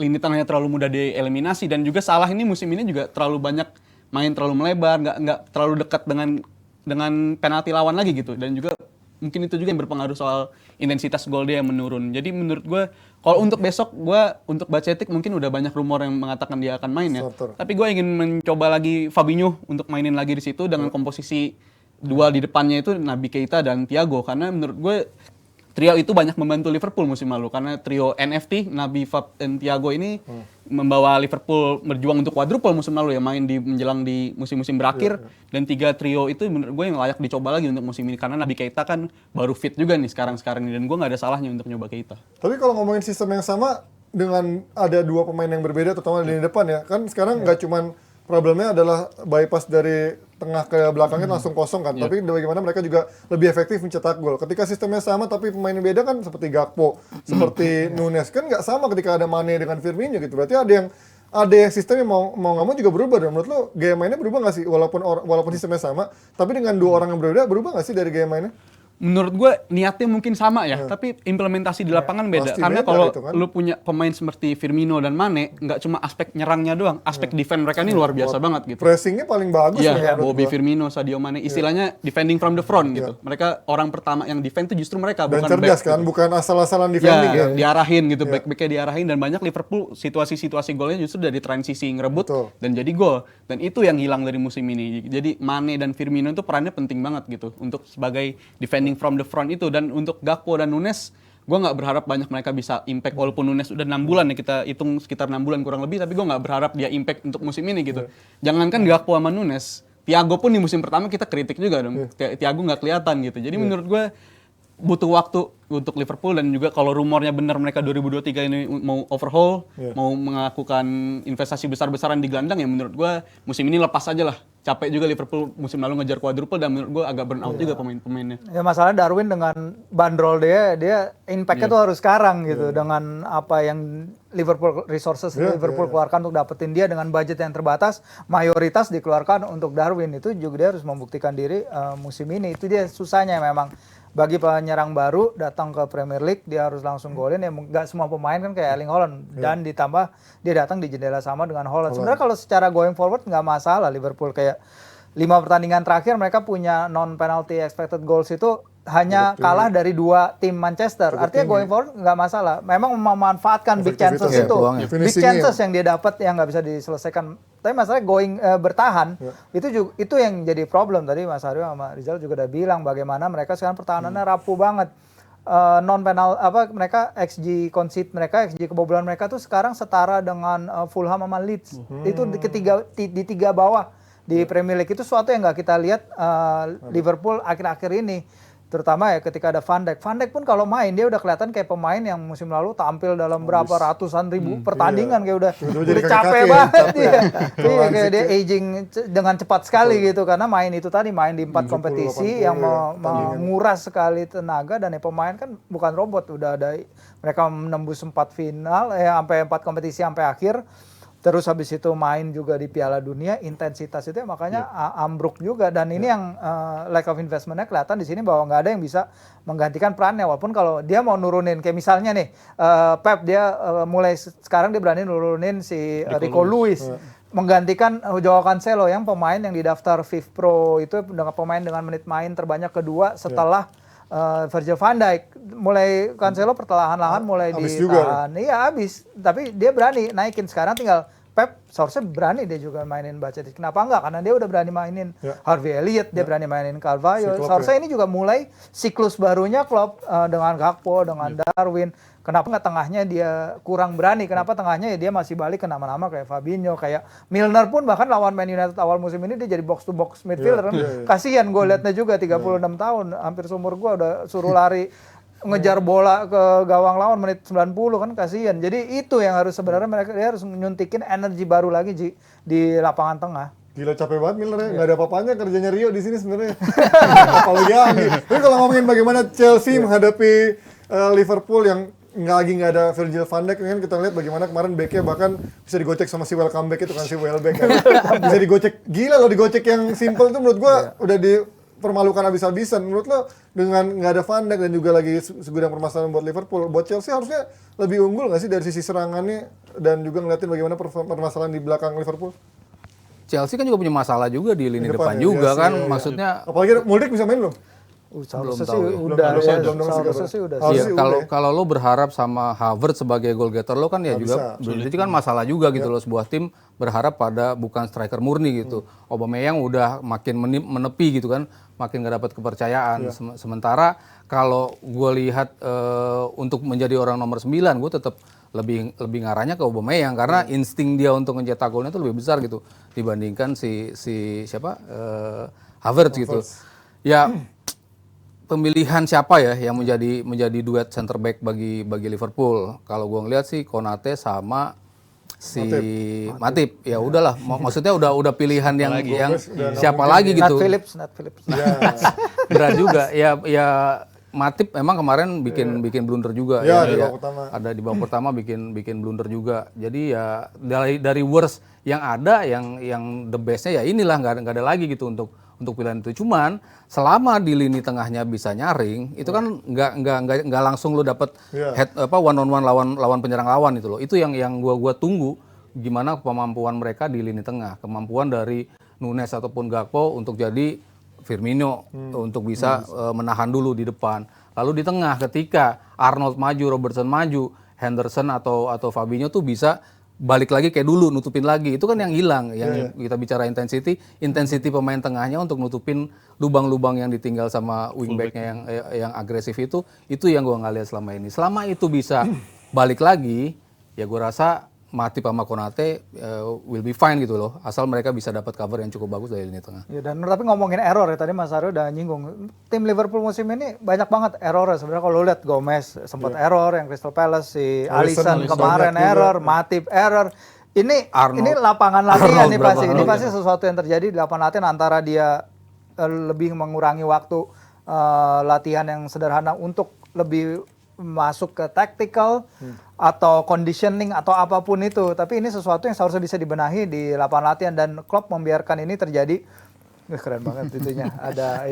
lini tengahnya terlalu mudah dieliminasi. Dan juga Salah ini musim ini juga terlalu banyak main terlalu melebar, nggak terlalu dekat dengan penalti lawan lagi gitu. Dan juga mungkin itu juga yang berpengaruh soal intensitas gol dia yang menurun. Jadi menurut gue, kalau untuk besok untuk Bacetic mungkin udah banyak rumor yang mengatakan dia akan main ya. Tapi gue ingin mencoba lagi Fabinho untuk mainin lagi di situ dengan komposisi dua di depannya itu Naby Keita dan Thiago. Karena menurut gue trio itu banyak membantu Liverpool musim lalu. Karena trio NFT, Naby, Fab, dan Thiago ini membawa Liverpool berjuang untuk quadruple musim lalu ya, main menjelang di musim-musim berakhir. Dan 3 trio itu menurut gue yang layak dicoba lagi untuk musim ini. Karena Naby Keita kan baru fit juga nih sekarang ini. Dan gue nggak ada salahnya untuk nyoba Keita. Tapi kalau ngomongin sistem yang sama dengan ada 2 pemain yang berbeda, terutama di lini depan ya. Kan sekarang nggak cuman problemnya adalah bypass dari tengah ke belakangnya langsung kosong kan. Tapi bagaimana mereka juga lebih efektif mencetak gol. Ketika sistemnya sama tapi pemainnya beda kan, seperti Gakpo, seperti Nunez kan nggak sama ketika ada Mane dengan Firmino gitu. Berarti ada yang sistemnya mau nggak mau juga berubah. Dan menurut lo gaya mainnya berubah nggak sih walaupun sistemnya sama, tapi dengan 2 orang yang berbeda berubah nggak sih dari gaya mainnya? Menurut gue niatnya mungkin sama ya, tapi implementasi di lapangan beda. Karena kalau lu punya pemain seperti Firmino dan Mane, nggak cuma aspek nyerangnya doang, aspek defend mereka ini luar biasa banget gitu. Pressingnya paling bagus ya. Bobby Firmino, Sadio Mane, istilahnya defending from the front gitu. Mereka orang pertama yang defend itu justru mereka, dan bukan cerdas back, kan, gitu. Bukan asal-asalan defending ya. Diarahin gitu, back-backnya diarahin, dan banyak Liverpool situasi-situasi golnya justru dari transisi ngerebut dan jadi gol. Dan itu yang hilang dari musim ini. Jadi Mane dan Firmino itu perannya penting banget gitu untuk sebagai defending from the front itu. Dan untuk Gakpo dan Nunez, gue nggak berharap banyak mereka bisa impact, walaupun Nunez udah 6 bulan ya, kita hitung sekitar 6 bulan kurang lebih, tapi gue nggak berharap dia impact untuk musim ini gitu. Jangankan Gakpo sama Nunez, Thiago pun di musim pertama kita kritik juga dong. Thiago nggak kelihatan gitu. Jadi menurut gue butuh waktu untuk Liverpool. Dan juga kalau rumornya benar mereka 2023 ini mau overhaul, mau melakukan investasi besar-besaran di gelandang, ya menurut gue musim ini lepas aja lah. Capek juga Liverpool musim lalu ngejar quadruple, dan menurut gue agak burn out juga pemain-pemainnya. Ya masalahnya Darwin dengan bandrol dia impact-nya tuh harus sekarang gitu, dengan apa yang Liverpool Liverpool keluarkan untuk dapetin dia dengan budget yang terbatas, mayoritas dikeluarkan untuk Darwin. Itu juga dia harus membuktikan diri musim ini. Itu dia susahnya memang. Bagi penyerang baru datang ke Premier League, dia harus langsung golin. Ya nggak semua pemain kan kayak Erling Haaland, dan ditambah dia datang di jendela sama dengan Haaland. Sebenarnya kalau secara going forward nggak masalah Liverpool, kayak 5 pertandingan terakhir mereka punya non penalty expected goals itu hanya kalah dari 2 tim Manchester. Artinya going forward nggak masalah. Memang memanfaatkan big chances itu, big chances yang dia dapat yang nggak bisa diselesaikan. Tapi masalah bertahan itu yang jadi problem. Tadi Mas Aryo sama Rizal juga udah bilang bagaimana mereka sekarang pertahanannya rapuh banget. non penal mereka XG concede mereka, XG kebobolan mereka tuh sekarang setara dengan Fulham sama Leeds. Itu di tiga bawah di Premier League. Itu suatu yang nggak kita lihat Liverpool akhir-akhir ini. Terutama ya ketika ada Van Dijk. Van Dijk pun kalau main dia udah kelihatan kayak pemain yang musim lalu tampil dalam berapa ratusan ribu pertandingan kayak udah capek banget dia. Iya kayak dia aging dengan cepat sekali gitu karena main itu tadi main di 4 kompetisi yang menguras sekali tenaga dan ya pemain kan bukan robot, udah ada mereka menembus 4 final sampai 4 kompetisi sampai akhir. Terus habis itu main juga di Piala Dunia, intensitas itu ya makanya ambruk juga. Dan ini yang lack of investment-nya kelihatan di sini bahwa nggak ada yang bisa menggantikan perannya. Walaupun kalau dia mau nurunin, kayak misalnya nih, Pep dia mulai sekarang dia berani nurunin si Rico Lewis. Menggantikan Joao Cancelo yang pemain yang didaftar FIFA Pro itu dengan pemain dengan menit main terbanyak kedua setelah Virgil van Dijk. Mulai Cancelo perlahan-lahan mulai ditahan. Iya habis, tapi dia berani naikin. Sekarang tinggal Pep seharusnya berani dia juga mainin Bajcetic. Kenapa enggak? Karena dia udah berani mainin Harvey Elliott, dia berani mainin Carvalho. Seharusnya ini juga mulai siklus barunya Klopp dengan Gakpo, dengan Darwin. Kenapa nggak tengahnya dia kurang berani? Kenapa tengahnya ya dia masih balik ke nama-nama kayak Fabinho, kayak Milner pun bahkan lawan Man United awal musim ini dia jadi box to box midfielder. Kasihan gue liatnya juga 36 tahun, hampir seumur gue udah suruh lari ngejar bola ke gawang lawan menit 90 kan kasihan. Jadi itu yang harus sebenarnya dia harus nyuntikin energi baru lagi di lapangan tengah. Gila capek banget Milner ya, nggak ada apa-apanya kerjanya Rio di sini sebenarnya. Apalagi Anggi. Tapi kalau ngomongin bagaimana Chelsea menghadapi Liverpool yang nggak ada Virgil van Dijk kan kita lihat bagaimana kemarin backnya bahkan bisa digocek sama si welcome back itu kan si Welbeck kan. Bisa digocek, gila loh digocek yang simple itu menurut gua udah dipermalukan habis-habisan. Menurut lo dengan nggak ada Van Dijk dan juga lagi segudang permasalahan buat Liverpool, buat Chelsea harusnya lebih unggul nggak sih dari sisi serangannya dan juga ngeliatin bagaimana permasalahan di belakang Liverpool? Chelsea kan juga punya masalah juga di lini depan juga kan, maksudnya. Apalagi Modric bisa main belum? Seharusnya sih udah Iya, kalau lo berharap sama Havertz sebagai goal getter lo kan ya juga berarti kan masalah juga gitu loh, sebuah tim berharap pada bukan striker murni gitu. Aubameyang udah makin menepi gitu kan, makin gak dapat kepercayaan. Sementara kalau gue lihat untuk menjadi orang nomor 9 gue tetap lebih ngarahnya ke Aubameyang karena insting dia untuk mencetak golnya itu lebih besar gitu dibandingkan si siapa Havertz gitu. Ya pemilihan siapa ya yang menjadi duet center back bagi Liverpool? Kalau gue ngeliat sih Konate sama si Matip. Ya udahlah, maksudnya udah pilihan yang siapa lagi gitu. Nat Phillips. Berat juga. Ya Matip emang kemarin bikin blunder juga. Ya, di babak pertama. Ada di babak pertama bikin blunder juga. Jadi ya dari worst yang ada yang the bestnya ya inilah nggak ada lagi gitu untuk pilihan itu. Cuman selama di lini tengahnya bisa nyaring, itu kan nggak langsung lo dapet one on one lawan penyerang lawan itu loh. Itu yang gua tunggu gimana kemampuan mereka di lini tengah, kemampuan dari Nunes ataupun Gakpo untuk jadi Firmino untuk bisa menahan dulu di depan. Lalu di tengah ketika Arnold maju, Robertson maju, Henderson atau Fabinho tuh bisa balik lagi kayak dulu, nutupin lagi. Itu kan yang hilang, yang kita bicara intensity pemain tengahnya untuk nutupin lubang-lubang yang ditinggal sama wingbacknya yang agresif itu yang gua nggak lihat selama ini. Selama itu bisa balik lagi, ya gua rasa Matip sama Konate will be fine gitu loh, asal mereka bisa dapat cover yang cukup bagus dari lini tengah. Ya, dan tapi ngomongin error ya, tadi Mas Aryo udah nyinggung. Tim Liverpool musim ini banyak banget errornya. Sebenarnya kalau lihat Gomez sempat error, yang Crystal Palace, si Alisson kemarin error, Matip error. Ini lapangan latihan nih pasti. Ini pasti sesuatu yang terjadi di lapangan latihan antara dia lebih mengurangi waktu latihan yang sederhana untuk lebih masuk ke tactical atau conditioning atau apapun itu. Tapi ini sesuatu yang seharusnya bisa dibenahi di lapangan latihan dan Klopp membiarkan ini terjadi. Keren banget itunya. Ada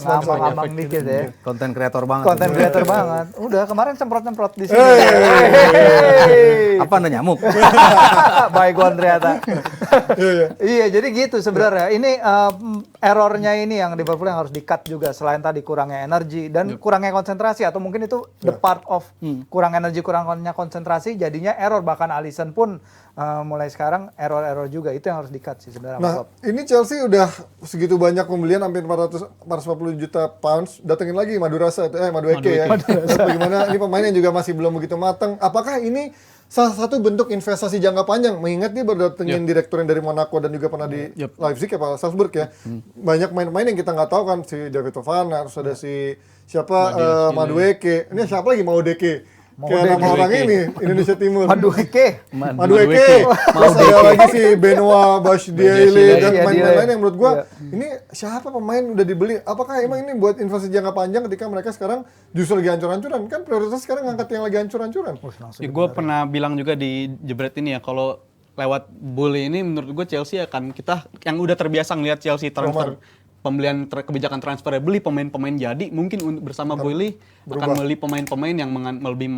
ngambang-ngambang dikit ya. Konten kreator banget. Udah kemarin semprot-semprot di sini. Apa Anda nyamuk? Baygon ternyata. Iya, jadi gitu sebenarnya. Ini errornya ini yang Liverpool yang harus di-cut juga selain tadi kurangnya energi dan kurangnya konsentrasi atau mungkin itu the part of kurang energi, kurangnya konsentrasi jadinya error, bahkan Alisson pun mulai sekarang error juga. Itu yang harus di-cut sih sebenarnya. Nah, ini Chelsea udah segitu banyak pembelian hampir 450 juta pounds, datengin lagi Madueke ya. Bagaimana ini pemain yang juga masih belum begitu matang. Apakah ini salah satu bentuk investasi jangka panjang? Mengingat dia baru datengin direktur yang dari Monaco dan juga pernah di Leipzig ya, Pak Salzburg ya. Banyak main-main yang kita nggak tahu kan, si David Fofana, terus ada si siapa Madueke. Ini siapa lagi Maudeke? Kayak nama orang ini Indonesia Timur. Madueke. Terus ada lagi si Benoit Bashdiele dan pemain-pemain lain yang menurut gua ini siapa pemain udah dibeli? Apakah emang ini buat investasi jangka panjang ketika mereka sekarang justru lagi hancur-hancuran? Kan prioritas sekarang ngangkat yang lagi hancur-hancuran. Ya, gue pernah bilang juga di Jebret ini ya, kalau lewat bully ini menurut gue Chelsea akan, kita yang udah terbiasa ngelihat Chelsea transfer pembelian kebijakan transfer beli pemain-pemain jadi, mungkin bersama Boehly akan beli pemain-pemain yang lebih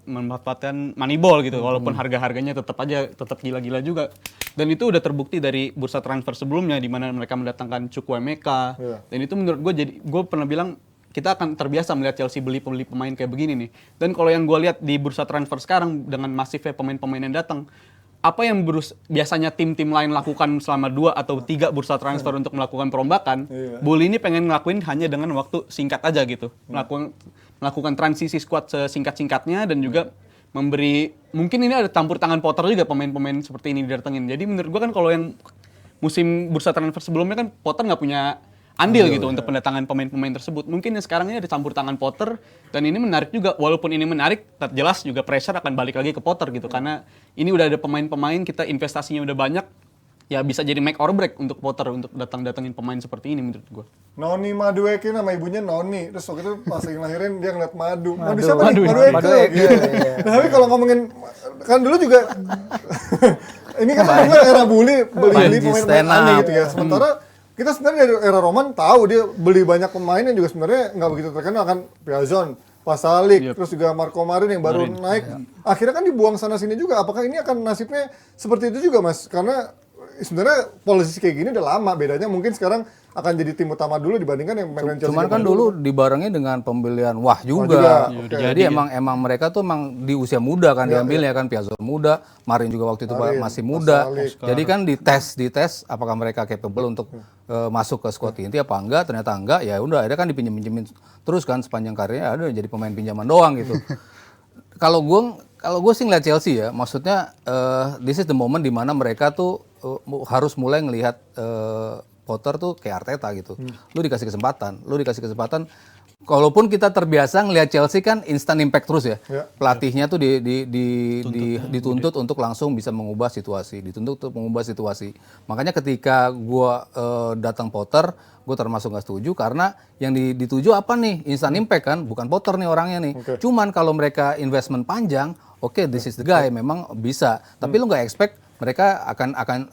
memanfaatkan Moneyball gitu, walaupun harga-harganya tetap gila-gila juga. Dan itu udah terbukti dari bursa transfer sebelumnya di mana mereka mendatangkan Chukwuemeka. Dan itu menurut gue, jadi gue pernah bilang kita akan terbiasa melihat Chelsea beli pemain kayak begini nih. Dan kalau yang gue lihat di bursa transfer sekarang dengan masifnya pemain-pemain yang datang, apa yang biasanya tim-tim lain lakukan selama 2 atau 3 bursa transfer untuk melakukan perombakan, Boehly ini pengen ngelakuin hanya dengan waktu singkat aja gitu. Melakukan transisi squad sesingkat-singkatnya dan juga memberi, mungkin ini ada campur tangan Potter juga pemain-pemain seperti ini didatengin. Jadi menurut gua kan kalau yang musim bursa transfer sebelumnya kan Potter nggak punya andil gitu untuk pendatangan pemain-pemain tersebut. Mungkin yang sekarang ini ada campur tangan Potter, dan ini menarik juga. Walaupun ini menarik, jelas juga pressure akan balik lagi ke Potter gitu. Karena ini udah ada pemain-pemain, kita investasinya udah banyak, ya bisa jadi make or break untuk Potter untuk datangin pemain seperti ini menurut gue. Noni Madueke, nama ibunya Noni. Terus waktu itu pas lagi ngelahirin dia ngeliat madu siapa nih? Madueke. Nah, tapi kalau ngomongin, kan dulu juga ini kan sebenarnya era beli pemain-pemain aneh gitu ya. Sementara kita sebenarnya dari era Roman tahu dia beli banyak pemain yang juga sebenarnya nggak begitu terkenal kan, Piazon, Pasalic, terus juga Marco Marin yang baru naik. Akhirnya kan dibuang sana sini juga. Apakah ini akan nasibnya seperti itu juga, Mas? Karena sebenarnya polisi kayak gini udah lama, bedanya mungkin sekarang akan jadi tim utama dulu dibandingkan yang pemain Chelsea. Cuman kan dulu dibarengi dengan pembelian juga. Jadi emang mereka tuh emang di usia muda kan diambilnya kan, Piazon muda, Marin juga waktu itu masih muda. Jadi kan dites apakah mereka capable untuk masuk ke squad inti apa enggak, ternyata enggak, ya udah akhirnya kan dipinjemin terus kan sepanjang karirnya, ada jadi pemain pinjaman doang gitu. Kalau gue sih ngeliat Chelsea ya, maksudnya this is the moment di mana mereka tuh harus mulai ngelihat Potter tuh kayak Arteta gitu. Lu dikasih kesempatan. Kalaupun kita terbiasa ngelihat Chelsea kan instant impact terus ya. Pelatihnya tuh dituntut untuk langsung bisa mengubah situasi, Makanya ketika gua datang Potter, gue termasuk nggak setuju karena yang dituju apa nih? Instant impact kan, bukan Potter nih orangnya nih. Cuman kalau mereka investment panjang, oke, this is the guy, memang bisa. Tapi lu nggak expect mereka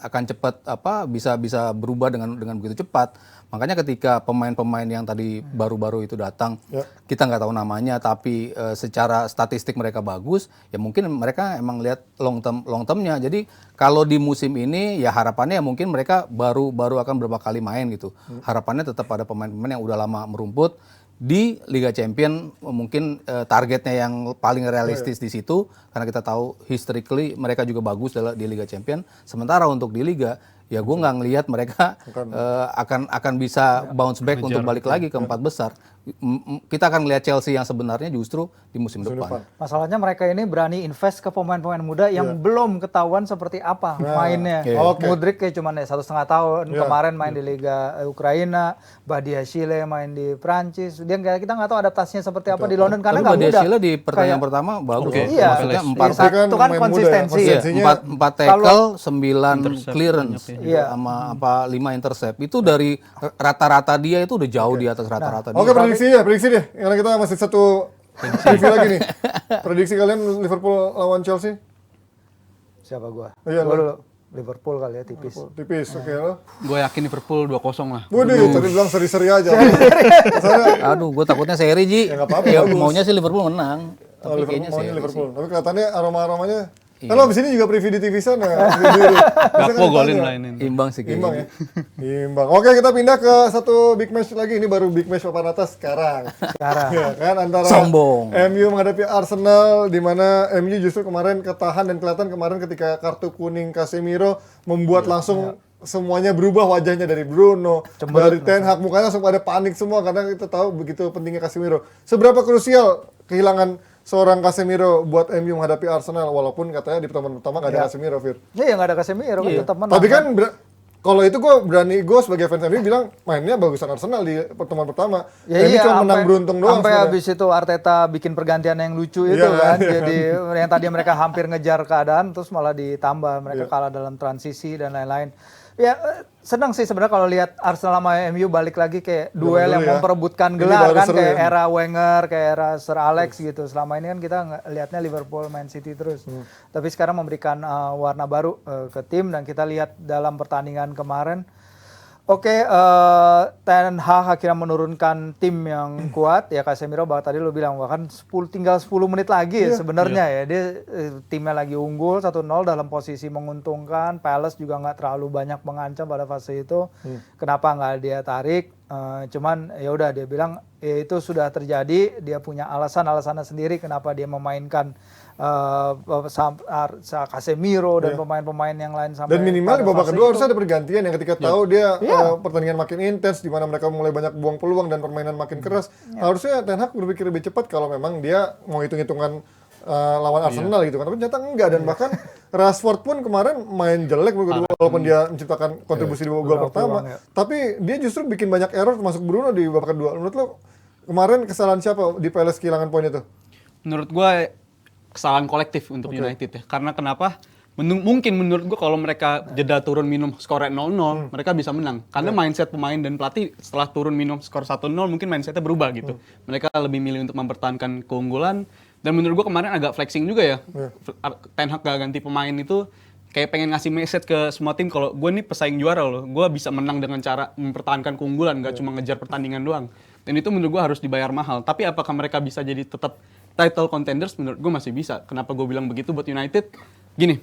akan cepat bisa berubah dengan begitu cepat. Makanya ketika pemain-pemain yang tadi baru-baru itu datang, kita nggak tahu namanya, tapi secara statistik mereka bagus, ya mungkin mereka emang lihat long termnya. Jadi kalau di musim ini ya harapannya ya mungkin mereka baru akan berapa kali main gitu. Harapannya tetap ada pemain-pemain yang udah lama merumput di Liga Champion, mungkin targetnya yang paling realistis di situ, karena kita tahu historically mereka juga bagus di Liga Champion. Sementara untuk di Liga, ya gue nggak ngelihat mereka akan bisa bounce back untuk balik lagi ke 4 besar. Kita akan melihat Chelsea yang sebenarnya justru di musim depan. Masalahnya mereka ini berani invest ke pemain-pemain muda yang belum ketahuan seperti apa mainnya. Mudryk kayak cuma 1,5 tahun kemarin main di Liga Ukraina, Badiashile main di Prancis. Kita nggak tahu adaptasinya seperti apa di London karena nggak mudah. Badiashile di pertandingan pertama bagus. Iya, maksudnya 4 itu kan konsistensi. 4 tackle, 9 clearance, sama 5 intercept. Itu dari rata-rata dia itu udah jauh di atas rata-rata dia. Oke, prediksi deh. Karena kita masih satu review lagi nih. Prediksi kalian Liverpool lawan Chelsea? Siapa gua? Iya, gua dulu. Liverpool kali ya, tipis. Tipis, oke lo. Gue yakin Liverpool 2-0 lah. Waduh, tadi bilang seri-seri aja. Aduh, gue takutnya seri, Ji. Ya nggak apa-apa, Ya, bagus. maunya sih Liverpool menang. Tapi Liverpool, kayaknya maunya seri Liverpool. Tapi kelihatannya aroma-aromanya Kalau abis ini juga preview di TV sana. Gakpo golin lah ini. Imbang sih Imbang kayaknya. ya. Imbang. Oke, kita pindah ke satu big match lagi. Ini baru big match papan atas sekarang. Ya, kan antara Sombong. MU menghadapi Arsenal, di mana MU justru kemarin ketahan dan kelihatan kemarin ketika kartu kuning Casemiro membuat langsung semuanya berubah, wajahnya dari Bruno, dari Ten Hag, mukanya langsung pada panik semua karena kita tahu begitu pentingnya Casemiro. Seberapa krusial kehilangan seorang Casemiro buat MU menghadapi Arsenal, walaupun katanya di pertemuan pertama nggak ada Casemiro, Fir. Iya, nggak ada Casemiro kan tetap menang. Tapi kan kalau itu gue sebagai fans MU bilang mainnya bagusan Arsenal di pertemuan pertama. Ya MU iya, cuma menang beruntung doang. sampai sebenarnya. habis itu Arteta bikin pergantian yang lucu itu Iya, kan. iya. Jadi yang tadi mereka hampir ngejar keadaan terus malah ditambah mereka kalah dalam transisi dan lain-lain. Ya senang sih sebenarnya kalau lihat Arsenal sama MU balik lagi kayak duel dulu yang ya. memperebutkan Ini gelar baru kan seru kayak ya. era Wenger, kayak era Sir Alex gitu. Selama ini kan kita lihatnya Liverpool, Man City terus. Tapi sekarang memberikan warna baru ke tim dan kita lihat dalam pertandingan kemarin. Oke, Ten Hag akhirnya menurunkan tim yang kuat. Ya Casemiro tadi lu bilang bahkan tinggal 10 menit lagi ya sebenarnya ya. Dia timnya lagi unggul 1-0 dalam posisi menguntungkan. Palace juga nggak terlalu banyak mengancam pada fase itu. Kenapa nggak dia tarik? Cuman ya udah dia bilang ya itu sudah terjadi. Dia punya alasannya sendiri kenapa dia memainkan Casemiro dan pemain-pemain yang lain sampai Dan minimal di pada babak fase kedua itu. harusnya ada pergantian yang ketika tahu dia pertandingan makin intens, di mana mereka mulai banyak buang peluang dan permainan makin keras. Harusnya Ten Hag berpikir lebih cepat kalau memang dia mau hitung-hitungan lawan Arsenal gitu kan. Tapi ternyata enggak, dan bahkan Rashford pun kemarin main jelek walaupun dia menciptakan kontribusi di gol pertama. Tapi dia justru bikin banyak error termasuk Bruno di babak kedua. Menurut lo kemarin kesalahan siapa di Palace kehilangan poin itu? Menurut gue kesalahan kolektif untuk United ya. Karena kenapa? Mungkin menurut gue kalau mereka jeda turun minum skornya 0-0, mereka bisa menang. Karena mindset pemain dan pelatih setelah turun minum skor 1-0 mungkin mindsetnya berubah gitu. Mereka lebih milih untuk mempertahankan keunggulan. Dan menurut gue kemarin agak flexing juga ya. Ten Hag gak ganti pemain itu kayak pengen ngasih message ke semua tim kalau gue nih pesaing juara loh. Gue bisa menang dengan cara mempertahankan keunggulan, gak cuma ngejar pertandingan doang. Dan itu menurut gue harus dibayar mahal. Tapi apakah mereka bisa jadi tetap title contenders? Menurut gue masih bisa. Kenapa gue bilang begitu buat United? Gini,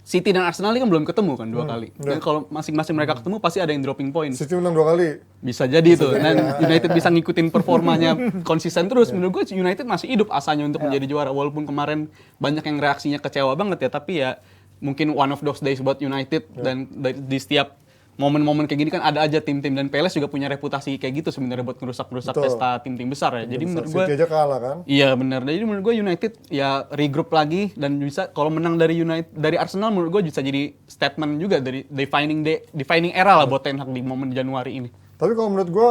City dan Arsenal ini kan belum ketemu kan 2 kali. Dan kalau masing-masing mereka ketemu pasti ada yang dropping point. City menang 2 kali. Bisa jadi tuh. Dan United bisa ngikutin performanya konsisten terus. Menurut gue United masih hidup asanya untuk menjadi juara. Walaupun kemarin banyak yang reaksinya kecewa banget ya. Tapi ya mungkin one of those days buat United. Dan di setiap momen-momen kayak gini kan ada aja tim-tim, dan Palace juga punya reputasi kayak gitu sebenarnya buat ngerusak-rusak pesta tim-tim besar ya. Jadi menurut gue City aja kalah kan. iya benar. Jadi menurut gue United ya regroup lagi dan bisa kalau menang dari Arsenal menurut gue bisa jadi statement juga dari defining era lah buat Ten Hag di momen Januari ini. Tapi kalau menurut gue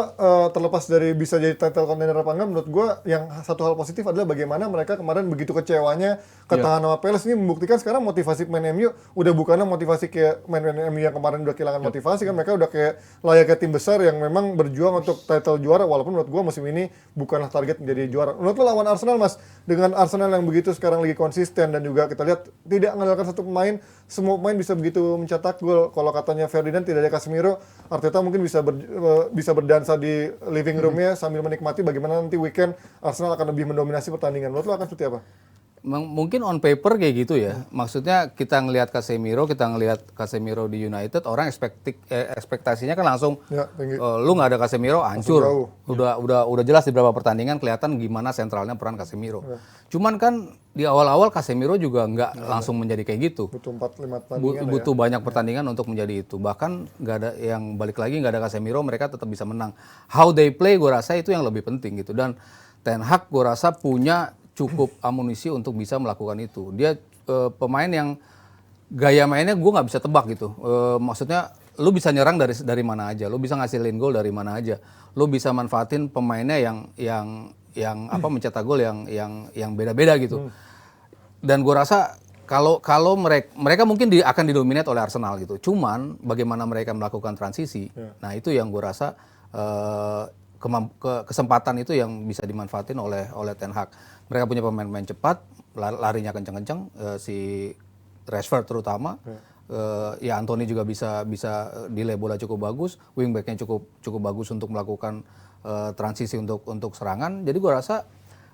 terlepas dari bisa jadi title contender apa enggak, menurut gue yang satu hal positif adalah bagaimana mereka kemarin begitu kecewanya ketahan sama Palace. Ini membuktikan sekarang motivasi pemain MU udah bukannya motivasi kayak main-main MU yang kemarin udah kehilangan motivasi kan. Mereka udah kayak layaknya tim besar yang memang berjuang untuk title juara, walaupun menurut gue musim ini bukanlah target menjadi juara. Menurut lo lawan Arsenal, Mas, dengan Arsenal yang begitu sekarang lagi konsisten dan juga kita lihat tidak mengandalkan satu pemain, semua pemain bisa begitu mencetak gol. Kalau katanya Ferdinand tidak ada Casemiro, Arteta mungkin bisa berdansa di living roomnya sambil menikmati bagaimana nanti weekend Arsenal akan lebih mendominasi pertandingan. Menurut lo akan seperti apa? Mungkin on paper kayak gitu ya. Maksudnya kita ngelihat Casemiro di United, orang ekspektasinya kan langsung tinggi. Lu nggak ada Casemiro hancur. jauh. Udah jelas di beberapa pertandingan kelihatan gimana sentralnya peran Casemiro. Cuman kan di awal-awal Casemiro juga nggak langsung menjadi kayak gitu. Butuh 4-5 pertandingan Butuh banyak pertandingan untuk menjadi itu. Bahkan nggak ada yang balik lagi, nggak ada Casemiro, mereka tetap bisa menang. How they play gue rasa itu yang lebih penting gitu. Dan Ten Hag gue rasa punya cukup amunisi untuk bisa melakukan itu. Dia pemain yang gaya mainnya gue nggak bisa tebak gitu. Maksudnya lu bisa nyerang dari mana aja, lu bisa ngasilin gol dari mana aja, lu bisa manfaatin pemainnya yang mencetak gol yang beda-beda gitu. Dan gue rasa kalau mereka mungkin akan didominate oleh Arsenal gitu. Cuman bagaimana mereka melakukan transisi, nah itu yang gue rasa kesempatan itu yang bisa dimanfaatin oleh Ten Hag. Mereka punya pemain-pemain cepat, larinya kenceng-kenceng, si Rashford terutama. Ya Anthony juga bisa delay bola cukup bagus, wingbacknya cukup bagus untuk melakukan transisi untuk serangan. Jadi gue rasa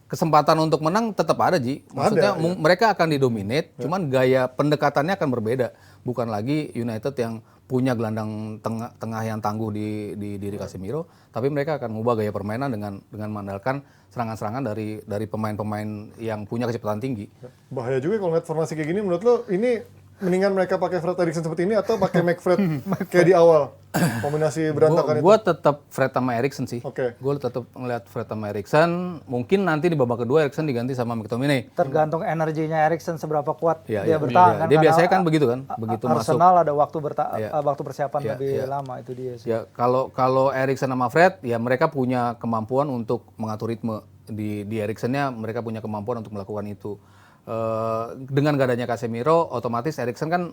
kesempatan untuk menang tetap ada, Ji. Maksudnya mereka akan didominate, cuman gaya pendekatannya akan berbeda. Bukan lagi United yang punya gelandang tengah yang tangguh di diri Casemiro, tapi mereka akan mengubah gaya permainan dengan mengandalkan serangan-serangan dari pemain-pemain yang punya kecepatan tinggi. Bahaya juga kalau ngeliat formasi kayak gini. Menurut lo ini mendingan mereka pakai Fred Eriksen seperti ini atau pakai McFred kayak di awal? Kombinasi berantakan itu. Gue tetap Fred sama Eriksen sih. Oke. Gue tetap ngeliat Fred sama Eriksen. Mungkin nanti di babak kedua Eriksen diganti sama McTominay. Tergantung energinya Eriksen seberapa kuat Iya, dia iya. bertahan Iya. kan. Dia karena biasanya kan begitu kan, begitu masuk. Arsenal ada waktu Iya. waktu persiapan Iya, lebih iya. lama, itu dia sih. Ya kalau Eriksen sama Fred, ya mereka punya kemampuan untuk mengatur ritme. Di Eriksennya mereka punya kemampuan untuk melakukan itu. Dengan gak adanya Casemiro, otomatis Eriksen kan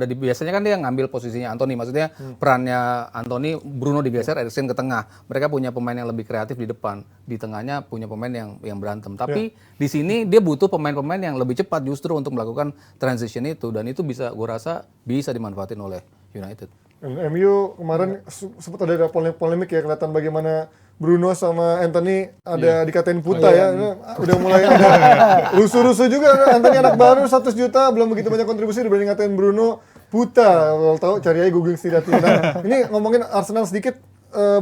biasanya kan dia ngambil posisinya Anthony. Maksudnya perannya Anthony, Bruno digeser, Eriksen ke tengah. Mereka punya pemain yang lebih kreatif di depan. Di tengahnya punya pemain yang berantem. Tapi di sini dia butuh pemain-pemain yang lebih cepat justru untuk melakukan transition itu. Dan itu gue rasa bisa dimanfaatin oleh United. MU kemarin sempat ada polemik ya, kelihatan bagaimana Bruno sama Anthony ada dikatain puta ya. Udah mulai ada rusuh-rusuh juga. Anthony anak baru 100 juta, belum begitu banyak kontribusi, udah berani ngatain Bruno puta. Kalau tahu cari aja googling setidaknya. Nah, ini ngomongin Arsenal sedikit,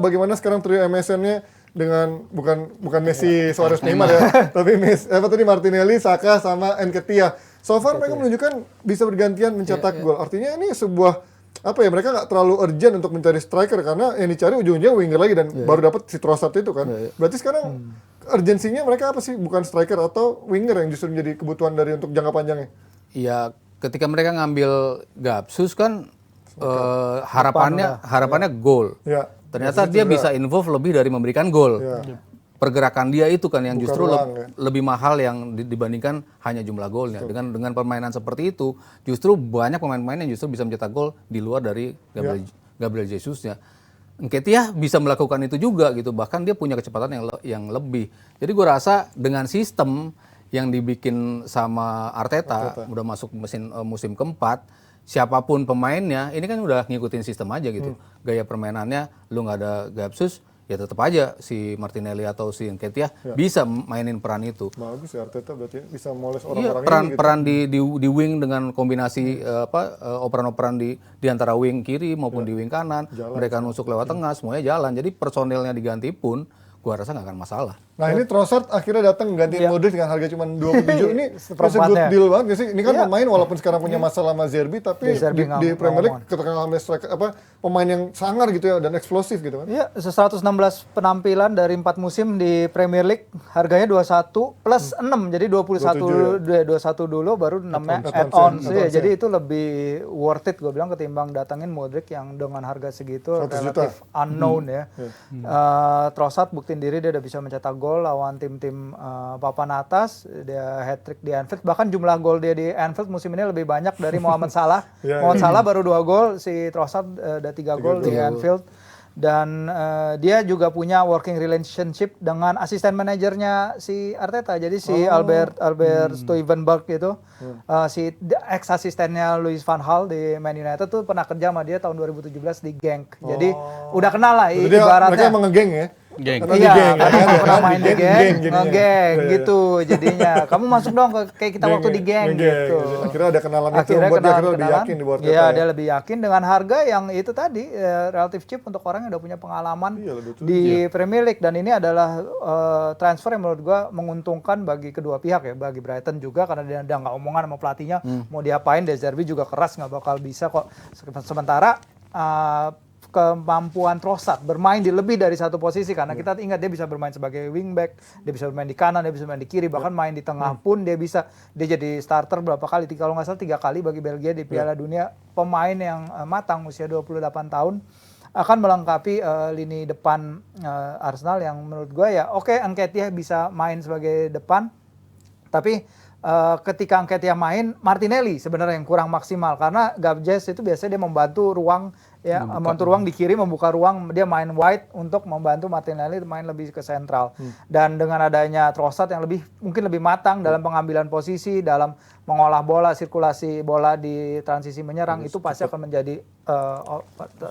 bagaimana sekarang trio MSN-nya dengan bukan Messi, Suarez, Neymar ya, tapi Martinelli, Saka sama Nketiah. So far mereka menunjukkan bisa bergantian mencetak gol. Artinya ini sebuah mereka nggak terlalu urgent untuk mencari striker karena yang dicari ujungnya winger lagi dan baru dapat si Trossard itu kan. Berarti sekarang urgensinya mereka apa sih? Bukan striker atau winger yang justru menjadi kebutuhan dari untuk jangka panjangnya? Iya, ketika mereka ngambil Gapsus kan harapannya gol. Ya. Ternyata dia bisa involve lebih dari memberikan gol. Pergerakan dia itu kan yang justru lebih mahal yang dibandingkan hanya jumlah golnya. Dengan permainan seperti itu, justru banyak pemain-pemain yang justru bisa mencetak gol di luar dari Gabriel Jesus-nya. Nketiah bisa melakukan itu juga gitu, bahkan dia punya kecepatan yang lebih. Jadi gue rasa dengan sistem yang dibikin sama Arteta, udah masuk musim keempat, siapapun pemainnya, ini kan udah ngikutin sistem aja gitu. Gaya permainannya, lu nggak ada Gapsus, ya tetap aja si Martinelli atau si Nketiah bisa mainin peran itu. Bagus ya Arteta berarti bisa moles Iya, orang-orang peran di wing dengan kombinasi operan-operan di antara wing kiri maupun di wing kanan, mereka nusuk lewat tengah, semuanya jalan. Jadi personelnya diganti pun gua rasa nggak akan masalah. Nah ini Trossard akhirnya datang gantiin Modric dengan harga cuma 27. Ini it's a good deal banget gak sih? Ini kan pemain walaupun sekarang punya masalah sama Zerbi, tapi di Premier League ketika ngambil striker pemain yang sangar gitu ya dan eksplosif gitu kan. Iya, 116 penampilan dari 4 musim di Premier League, harganya 21 plus 6, jadi 21 dulu baru 6-nya add-on sih. Jadi itu lebih worth it gue bilang ketimbang datangin Modric yang dengan harga segitu relatif unknown ya. Trossard buktiin diri dia udah bisa mencetak gol lawan tim-tim papan atas, dia hat-trick di Anfield, bahkan jumlah gol dia di Anfield musim ini lebih banyak dari Mohamed Salah. Mohamed Salah baru 2 gol, si Trossard ada 3 gol di Anfield. Dan dia juga punya working relationship dengan asisten manajernya si Arteta. Jadi si Albert Stuivenberg itu, si ex asistennya Louis van Gaal di Man United tuh pernah kerja sama dia tahun 2017 di Genk. Jadi udah kenal lah ibaratnya. Mereka emang ngegeng ya? Geng. Iya, karena pernah main di geng, ngegeng gitu jadinya. Kamu masuk dong kayak kita waktu di geng gitu. Akhirnya ada kenalan itu, membuat dia akhirnya lebih yakin di bawah Arteta. Iya, dia lebih yakin dengan harga yang itu tadi relatif cheap untuk orang yang udah punya pengalaman di Premier League. Dan ini adalah transfer yang menurut gua menguntungkan bagi kedua pihak ya, bagi Brighton juga karena dia udah nggak omongan sama pelatihnya mau diapain. De Zerbi juga keras, nggak bakal bisa kok. Sementara kemampuan Trossard bermain di lebih dari satu posisi karena kita ingat dia bisa bermain sebagai wingback, dia bisa bermain di kanan, dia bisa bermain di kiri, bahkan main di tengah pun dia jadi starter berapa kali, kalau nggak salah 3 kali bagi Belgia di Piala Dunia. Pemain yang matang usia 28 tahun akan melengkapi lini depan Arsenal yang menurut gue ya oke, Nketiah bisa main sebagai depan, tapi ketika Nketiah main, Martinelli sebenarnya yang kurang maksimal karena Gabjes itu biasanya dia membantu ruang ya membantu ruang di kiri, membuka ruang, dia main wide untuk membantu Martinelli main lebih ke sentral. Dan dengan adanya Trossard yang mungkin lebih matang dalam pengambilan posisi, dalam mengolah bola, sirkulasi bola di transisi menyerang, itu pasti akan menjadi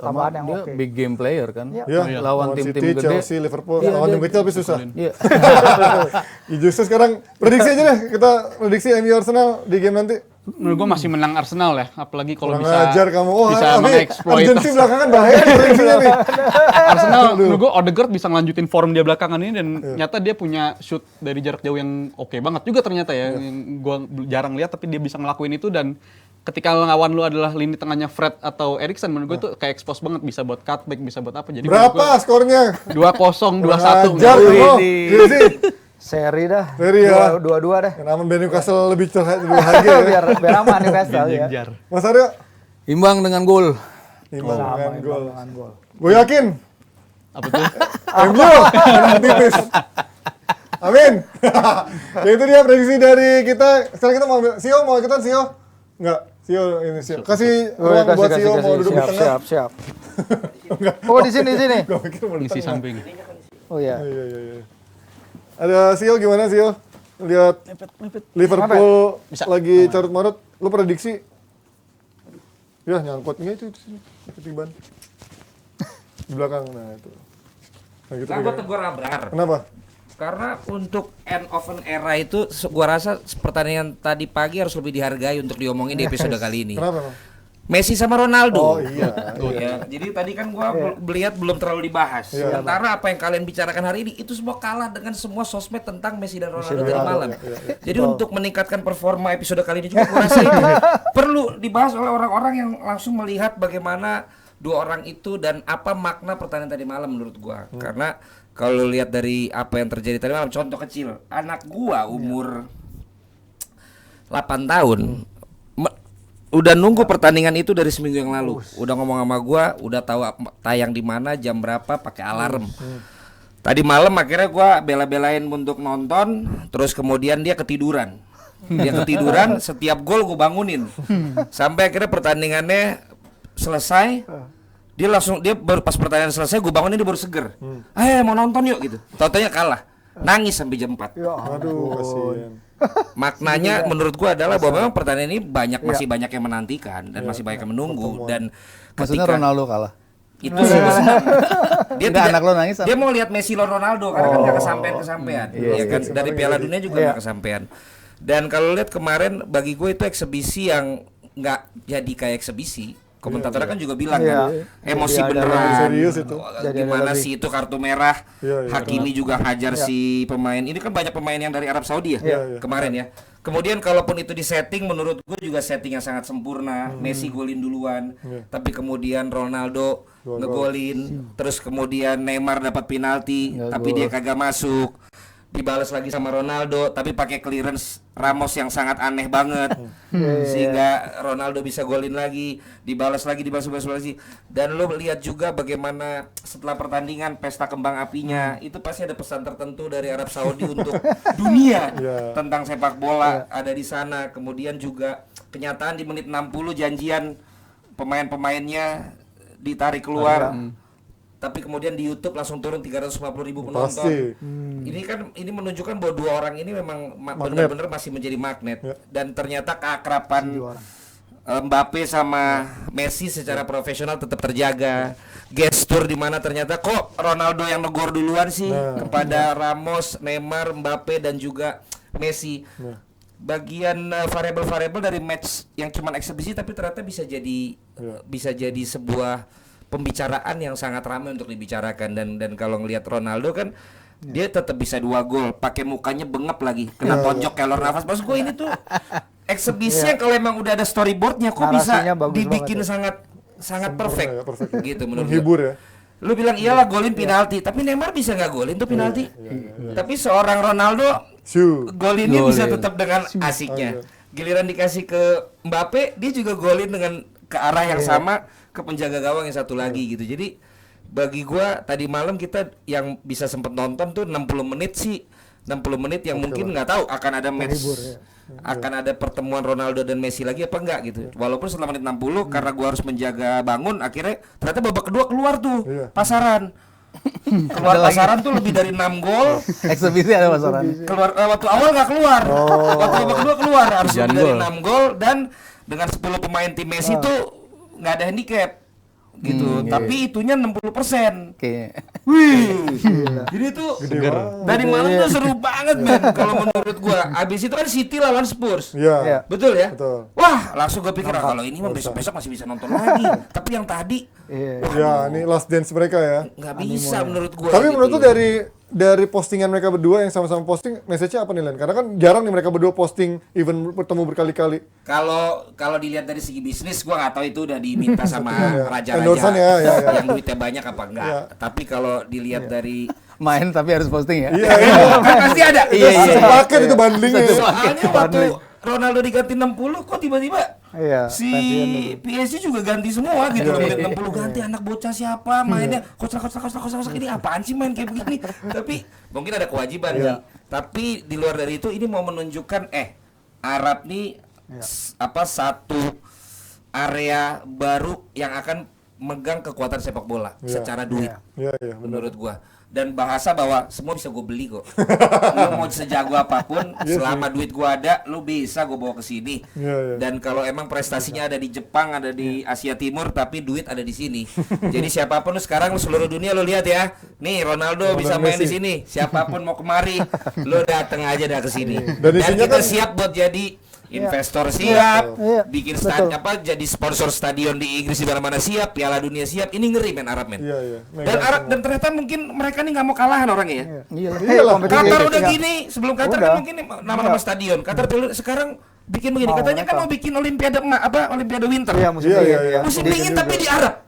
tambahan yang dia oke. big game player kan. Ya, Lawan tim-tim City, gede. Chelsea, Liverpool, lawan tim kecil tapi susah. Iya. Ya, justru sekarang prediksi aja deh, kita prediksi MU Arsenal di game nanti. Menurut gue masih menang Arsenal ya, apalagi kalau Kurang bisa ajar kamu. Oh, bisa tapi mengeksploitasi. urgensi belakangan bahaya nih prediksinya nih. Arsenal menurut gue Odegaard bisa ngelanjutin form dia belakangan ini dan ternyata dia punya shoot dari jarak jauh yang oke banget juga ternyata ya. Yang gue jarang lihat tapi dia bisa ngelakuin itu dan ketika lawan lu adalah lini tengahnya Fred atau Eriksen menurut gue itu kayak expose banget, bisa buat cutback, bisa buat apa. Jadi Berapa skornya? 2-0, 2-1. Ajar kamu. Gizi. Seri dah. Seri ya. 2-2 dah. Yang namanya Ben Newcastle lebih bahagia ya. biar aman Newcastle ya. Mas Aryo? Imbang dengan gol. Imbang dengan gol. Dengan gol. Gue yakin. Apa tuh? MU menang tipis. Amin. Ya itu dia prediksi dari kita. Sekarang kita mau ikutan Sio? Enggak. Sio ini Sio. Kasih ruang buat Sio mau duduk di tengah. Siap. Oh di sini. Gue pikir mau di Ngisi tengah. samping. Oh iya. Iya. Ada Sio gimana Sio? Lihat Liverpool Bisa. lagi carut marut. Lu prediksi? Ya nyangkutnya itu di sini. Ketiban. Di belakang. Nah itu. Nah, gitu Nah, gue pegang. tegur Abrar. Kenapa? Karena untuk end of an era itu, gua rasa pertandingan tadi pagi harus lebih dihargai untuk diomongin di episode kali ini. Kenapa? Bang? Messi sama Ronaldo. Oh iya. Ya, jadi tadi kan gua melihat belum terlalu dibahas. Iya. Sementara apa yang kalian bicarakan hari ini itu semua kalah dengan semua sosmed tentang Messi dan Ronaldo tadi malam. Jadi untuk meningkatkan performa episode kali ini juga gua rasa itu perlu dibahas oleh orang-orang yang langsung melihat bagaimana dua orang itu dan apa makna pertandingan tadi malam menurut gua. Karena kalau lihat dari apa yang terjadi tadi malam, contoh kecil, anak gua umur 8 tahun udah nunggu pertandingan itu dari seminggu yang lalu. Udah ngomong sama gua, udah tahu tayang di mana, jam berapa, pakai alarm. Tadi malam akhirnya gua bela-belain untuk nonton, terus kemudian dia ketiduran. Dia ketiduran, setiap gol gua bangunin. Sampai akhirnya pertandingannya selesai. Dia baru pas pertandingan selesai gua bangunin dia baru seger. Mau nonton yuk gitu. Tahu-taunya kalah. Nangis sampai jam 4. Aduh, kasihan. Maknanya menurut gua adalah bahwa memang pertandingan ini masih banyak yang menantikan dan masih banyak yang menunggu dan Maksudnya ketika Ronaldo kalah. itu sih gua senang. Dia Enggak, anak lo nangis apa? dia mau lihat Messi lawan Ronaldo karena kan nggak kesampean ya kan dari Piala Dunia juga nggak kesampean. Dan kalau lihat kemarin bagi gue itu eksebisi yang nggak jadi kayak eksebisi. Komentatornya kan juga bilang kan emosi Jadi ada beneran. lebih serius itu. Gimana sih itu kartu merah? Iya, iya. Hakimi juga hajar si pemain. Ini kan banyak pemain yang dari Arab Saudi ya Iya. kemarin ya. Kemudian kalaupun itu disetting, menurut gue juga setting yang sangat sempurna. Messi golin duluan, tapi kemudian Ronaldo ngegolin, terus kemudian Neymar dapat penalti, tapi dia kagak masuk. Dibalas lagi sama Ronaldo, tapi pakai clearance Ramos yang sangat aneh banget, sehingga Ronaldo bisa golin lagi, dibalas lagi. Dan lo lihat juga bagaimana setelah pertandingan pesta kembang apinya, itu pasti ada pesan tertentu dari Arab Saudi untuk dunia tentang sepak bola ada di sana. Kemudian juga kenyataan di menit 60 janjian pemain-pemainnya ditarik keluar. Tapi kemudian di YouTube langsung turun 350.000 penonton. Pasti. Ini menunjukkan bahwa dua orang ini memang benar-benar masih menjadi magnet dan ternyata keakraban Mbappe sama Messi secara profesional tetap terjaga. Gestur di mana ternyata kok Ronaldo yang negor duluan sih kepada Ramos, Neymar, Mbappe dan juga Messi. Bagian variabel-variabel dari match yang cuma eksebisi tapi ternyata bisa jadi sebuah pembicaraan yang sangat ramai untuk dibicarakan dan kalau ngelihat Ronaldo kan dia tetap bisa 2 gol pakai mukanya bengep lagi kena tonjok kelor nafas. Maksud gue ini tuh eksebisi yang kalau emang udah ada storyboardnya kok bisa Narasinya bagus dibikin banget sangat perfect gitu menurut Menghibur gue. ya. Lu bilang iyalah golin penalti, tapi Neymar bisa nggak golin tuh penalti. Tapi seorang Ronaldo golinnya bisa tetap dengan asiknya. Giliran dikasih ke Mbappe, dia juga golin dengan ke arah yang sama ke penjaga gawang yang satu lagi gitu. Jadi bagi gua tadi malam kita yang bisa sempet nonton tuh 60 menit sih 60 menit yang mungkin nggak tahu akan ada match, akan ada pertemuan Ronaldo dan Messi lagi apa enggak gitu. Walaupun setelah menit 60 karena gua harus menjaga bangun, akhirnya ternyata babak kedua keluar tuh pasaran. Keluar pasaran tuh lebih dari 6 gol. Eksebisi ada pasaran. Keluar waktu awal nggak keluar. Waktu babak kedua keluar harus lebih dari 6 gol dan dengan 10 pemain tim Messi tuh nggak ada handicap gitu. Tapi itunya 60%. Oke. Wih, jadi tuh dari malam tuh seru banget men kalau menurut gua. Abis itu kan City lawan Spurs. Iya. Betul ya? Betul. Wah, langsung gua pikir kalau ini mah besok-besok masih bisa nonton lagi. Tapi yang tadi Ya, ini last dance mereka ya. nggak bisa menurut gua. Tapi gitu menurut tuh loh. dari postingan mereka berdua yang sama-sama posting, message-nya apa nih Len? Karena kan jarang nih mereka berdua posting even bertemu berkali-kali. Kalau dilihat dari segi bisnis, gua nggak tahu itu udah diminta sama raja-raja Endorsean ya. yang duitnya banyak apa enggak. Tapi kalau dilihat dari Main tapi harus posting ya. Iya. kan pasti ada. Iya, iya. Sepaket itu bandingnya. Soalnya waktu Ronaldo diganti 60, kok tiba-tiba Iya, si PSG juga ganti semua gitu loh. Menit 60 ganti anak bocah siapa mainnya kocak ini apaan sih main kayak begini. Tapi mungkin ada kewajiban nih. Tapi di luar dari itu ini mau menunjukkan Arab nih satu area baru yang akan megang kekuatan sepak bola secara duit. Iya, Menurut gua. Dan bahasa bahwa semua bisa gue beli kok. Lu mau sejago apapun, selama duit gua ada, lu bisa gue bawa ke sini. Dan kalau emang prestasinya ada di Jepang, ada di Asia Timur, tapi duit ada di sini. Jadi siapapun lu sekarang lu seluruh dunia lu lihat ya. Nih Ronaldo bisa main di sini. Siapapun mau kemari, lu datang aja dah ke sini. Dan kita siap buat jadi investor siap, bikin jadi sponsor stadion di Inggris di mana-mana siap, Piala Dunia siap. Ini ngeri men Arab men. Dan ternyata mungkin mereka nih nggak mau kalahan orangnya ya. Qatar udah gini, sebelum Qatar kan mungkin nama-nama stadion. Qatar sekarang bikin begini. Katanya kan mau bikin Olimpiade Olimpiade Winter. Musim dingin tapi di Arab.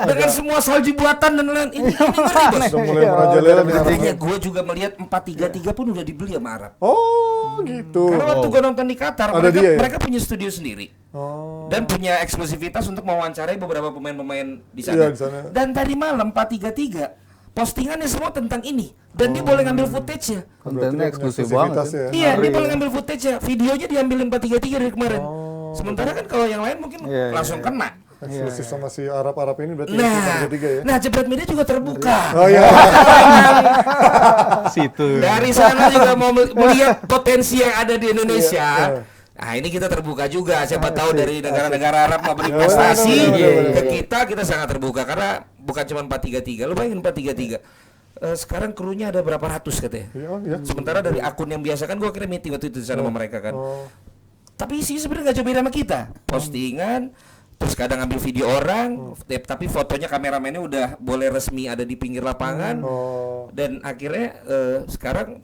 Dengan semua salju buatan dan lain ini ngeri bos. Mulai merajalela di Arab. Makanya gue juga melihat 4-3-3 pun udah dibeli sama Arab. Oh, gitu. Karena waktu gue nonton di Qatar, mereka punya studio sendiri. Dan punya eksklusivitas untuk mewawancarai beberapa pemain-pemain di sana. Dan tadi malam 4-3-3 postingannya semua tentang ini. Dan dia boleh ngambil footage-nya. Kontennya eksklusif banget. Iya, dia boleh ngambil footage-nya. Videonya diambil 4-3-3 dari kemarin. Sementara kan kalau yang lain mungkin langsung kena. Eksklusif sama si Arab-Arab ini berarti 4-3 ya. Nah, Jebret Media juga terbuka. Oh iya. Situ. Dari sana juga mau melihat potensi yang ada di Indonesia. Nah ini kita terbuka juga, siapa tahu dari negara-negara Arab mau beri prestasi ke kita sangat terbuka karena bukan cuma 4-3-3. Lu bayangin 4-3-3. Sekarang krunya ada berapa ratus katanya. Sementara dari akun yang biasa kan gua kira meeting waktu itu di sana sama mereka kan. Tapi isinya sebenarnya nggak jauh beda sama kita. Postingan, terus kadang ngambil video orang, tapi fotonya kameramennya udah boleh resmi ada di pinggir lapangan. Dan akhirnya sekarang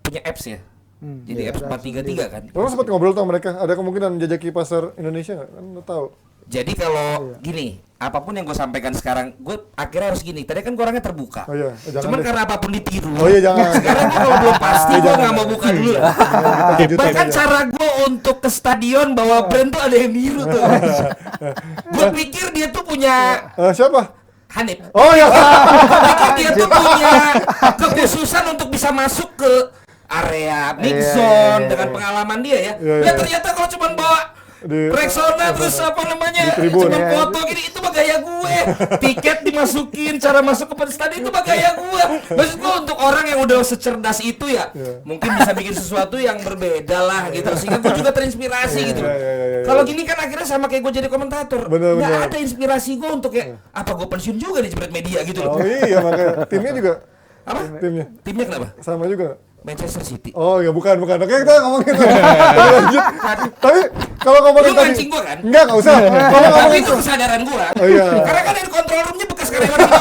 punya apps ya. Jadi apps 4-3-3 kan. Lo sempat ngobrol sama mereka, ada kemungkinan menjajaki pasar Indonesia nggak? Kan lo tahu. Jadi kalau gini, apapun yang gue sampaikan sekarang, gue akhirnya harus gini. Tadi kan gue orangnya terbuka. Cuman karena apapun ditiru. Jangan. Sekarang gue kalau belum pasti, gue nggak mau buka dulu. Bahkan cara gue untuk ke stadion bawa brand tuh ada yang biru tuh. Gue pikir dia tuh punya siapa? Hanif. Oh ya. Pikir dia tuh punya kekhususan untuk bisa masuk ke area mix zone dengan pengalaman dia ya. Ya ternyata kalau cuma bawa Rexona terus apa namanya cuma foto gini itu mah gaya gue. Tiket dimasukin, cara masuk ke stadion itu mah gaya gue. Maksud gue untuk orang yang udah secerdas itu ya, mungkin bisa bikin sesuatu yang berbeda lah gitu sehingga gue juga terinspirasi gitu. Kalau gini kan akhirnya sama kayak gue jadi komentator. Nggak ada inspirasi gue untuk kayak apa gue pensiun juga di Jebret Media gitu loh. Oh iya makanya timnya juga. Apa? Timnya kenapa? Sama juga. Manchester City. Oh ya bukan. Oke kita ngomongin lanjut. Tapi kalau ngomongin lu mancing gua kan? Enggak usah. Kalau tapi itu kesadaran gua. Oh iya. Karena kan di control roomnya bekas karyawan itu.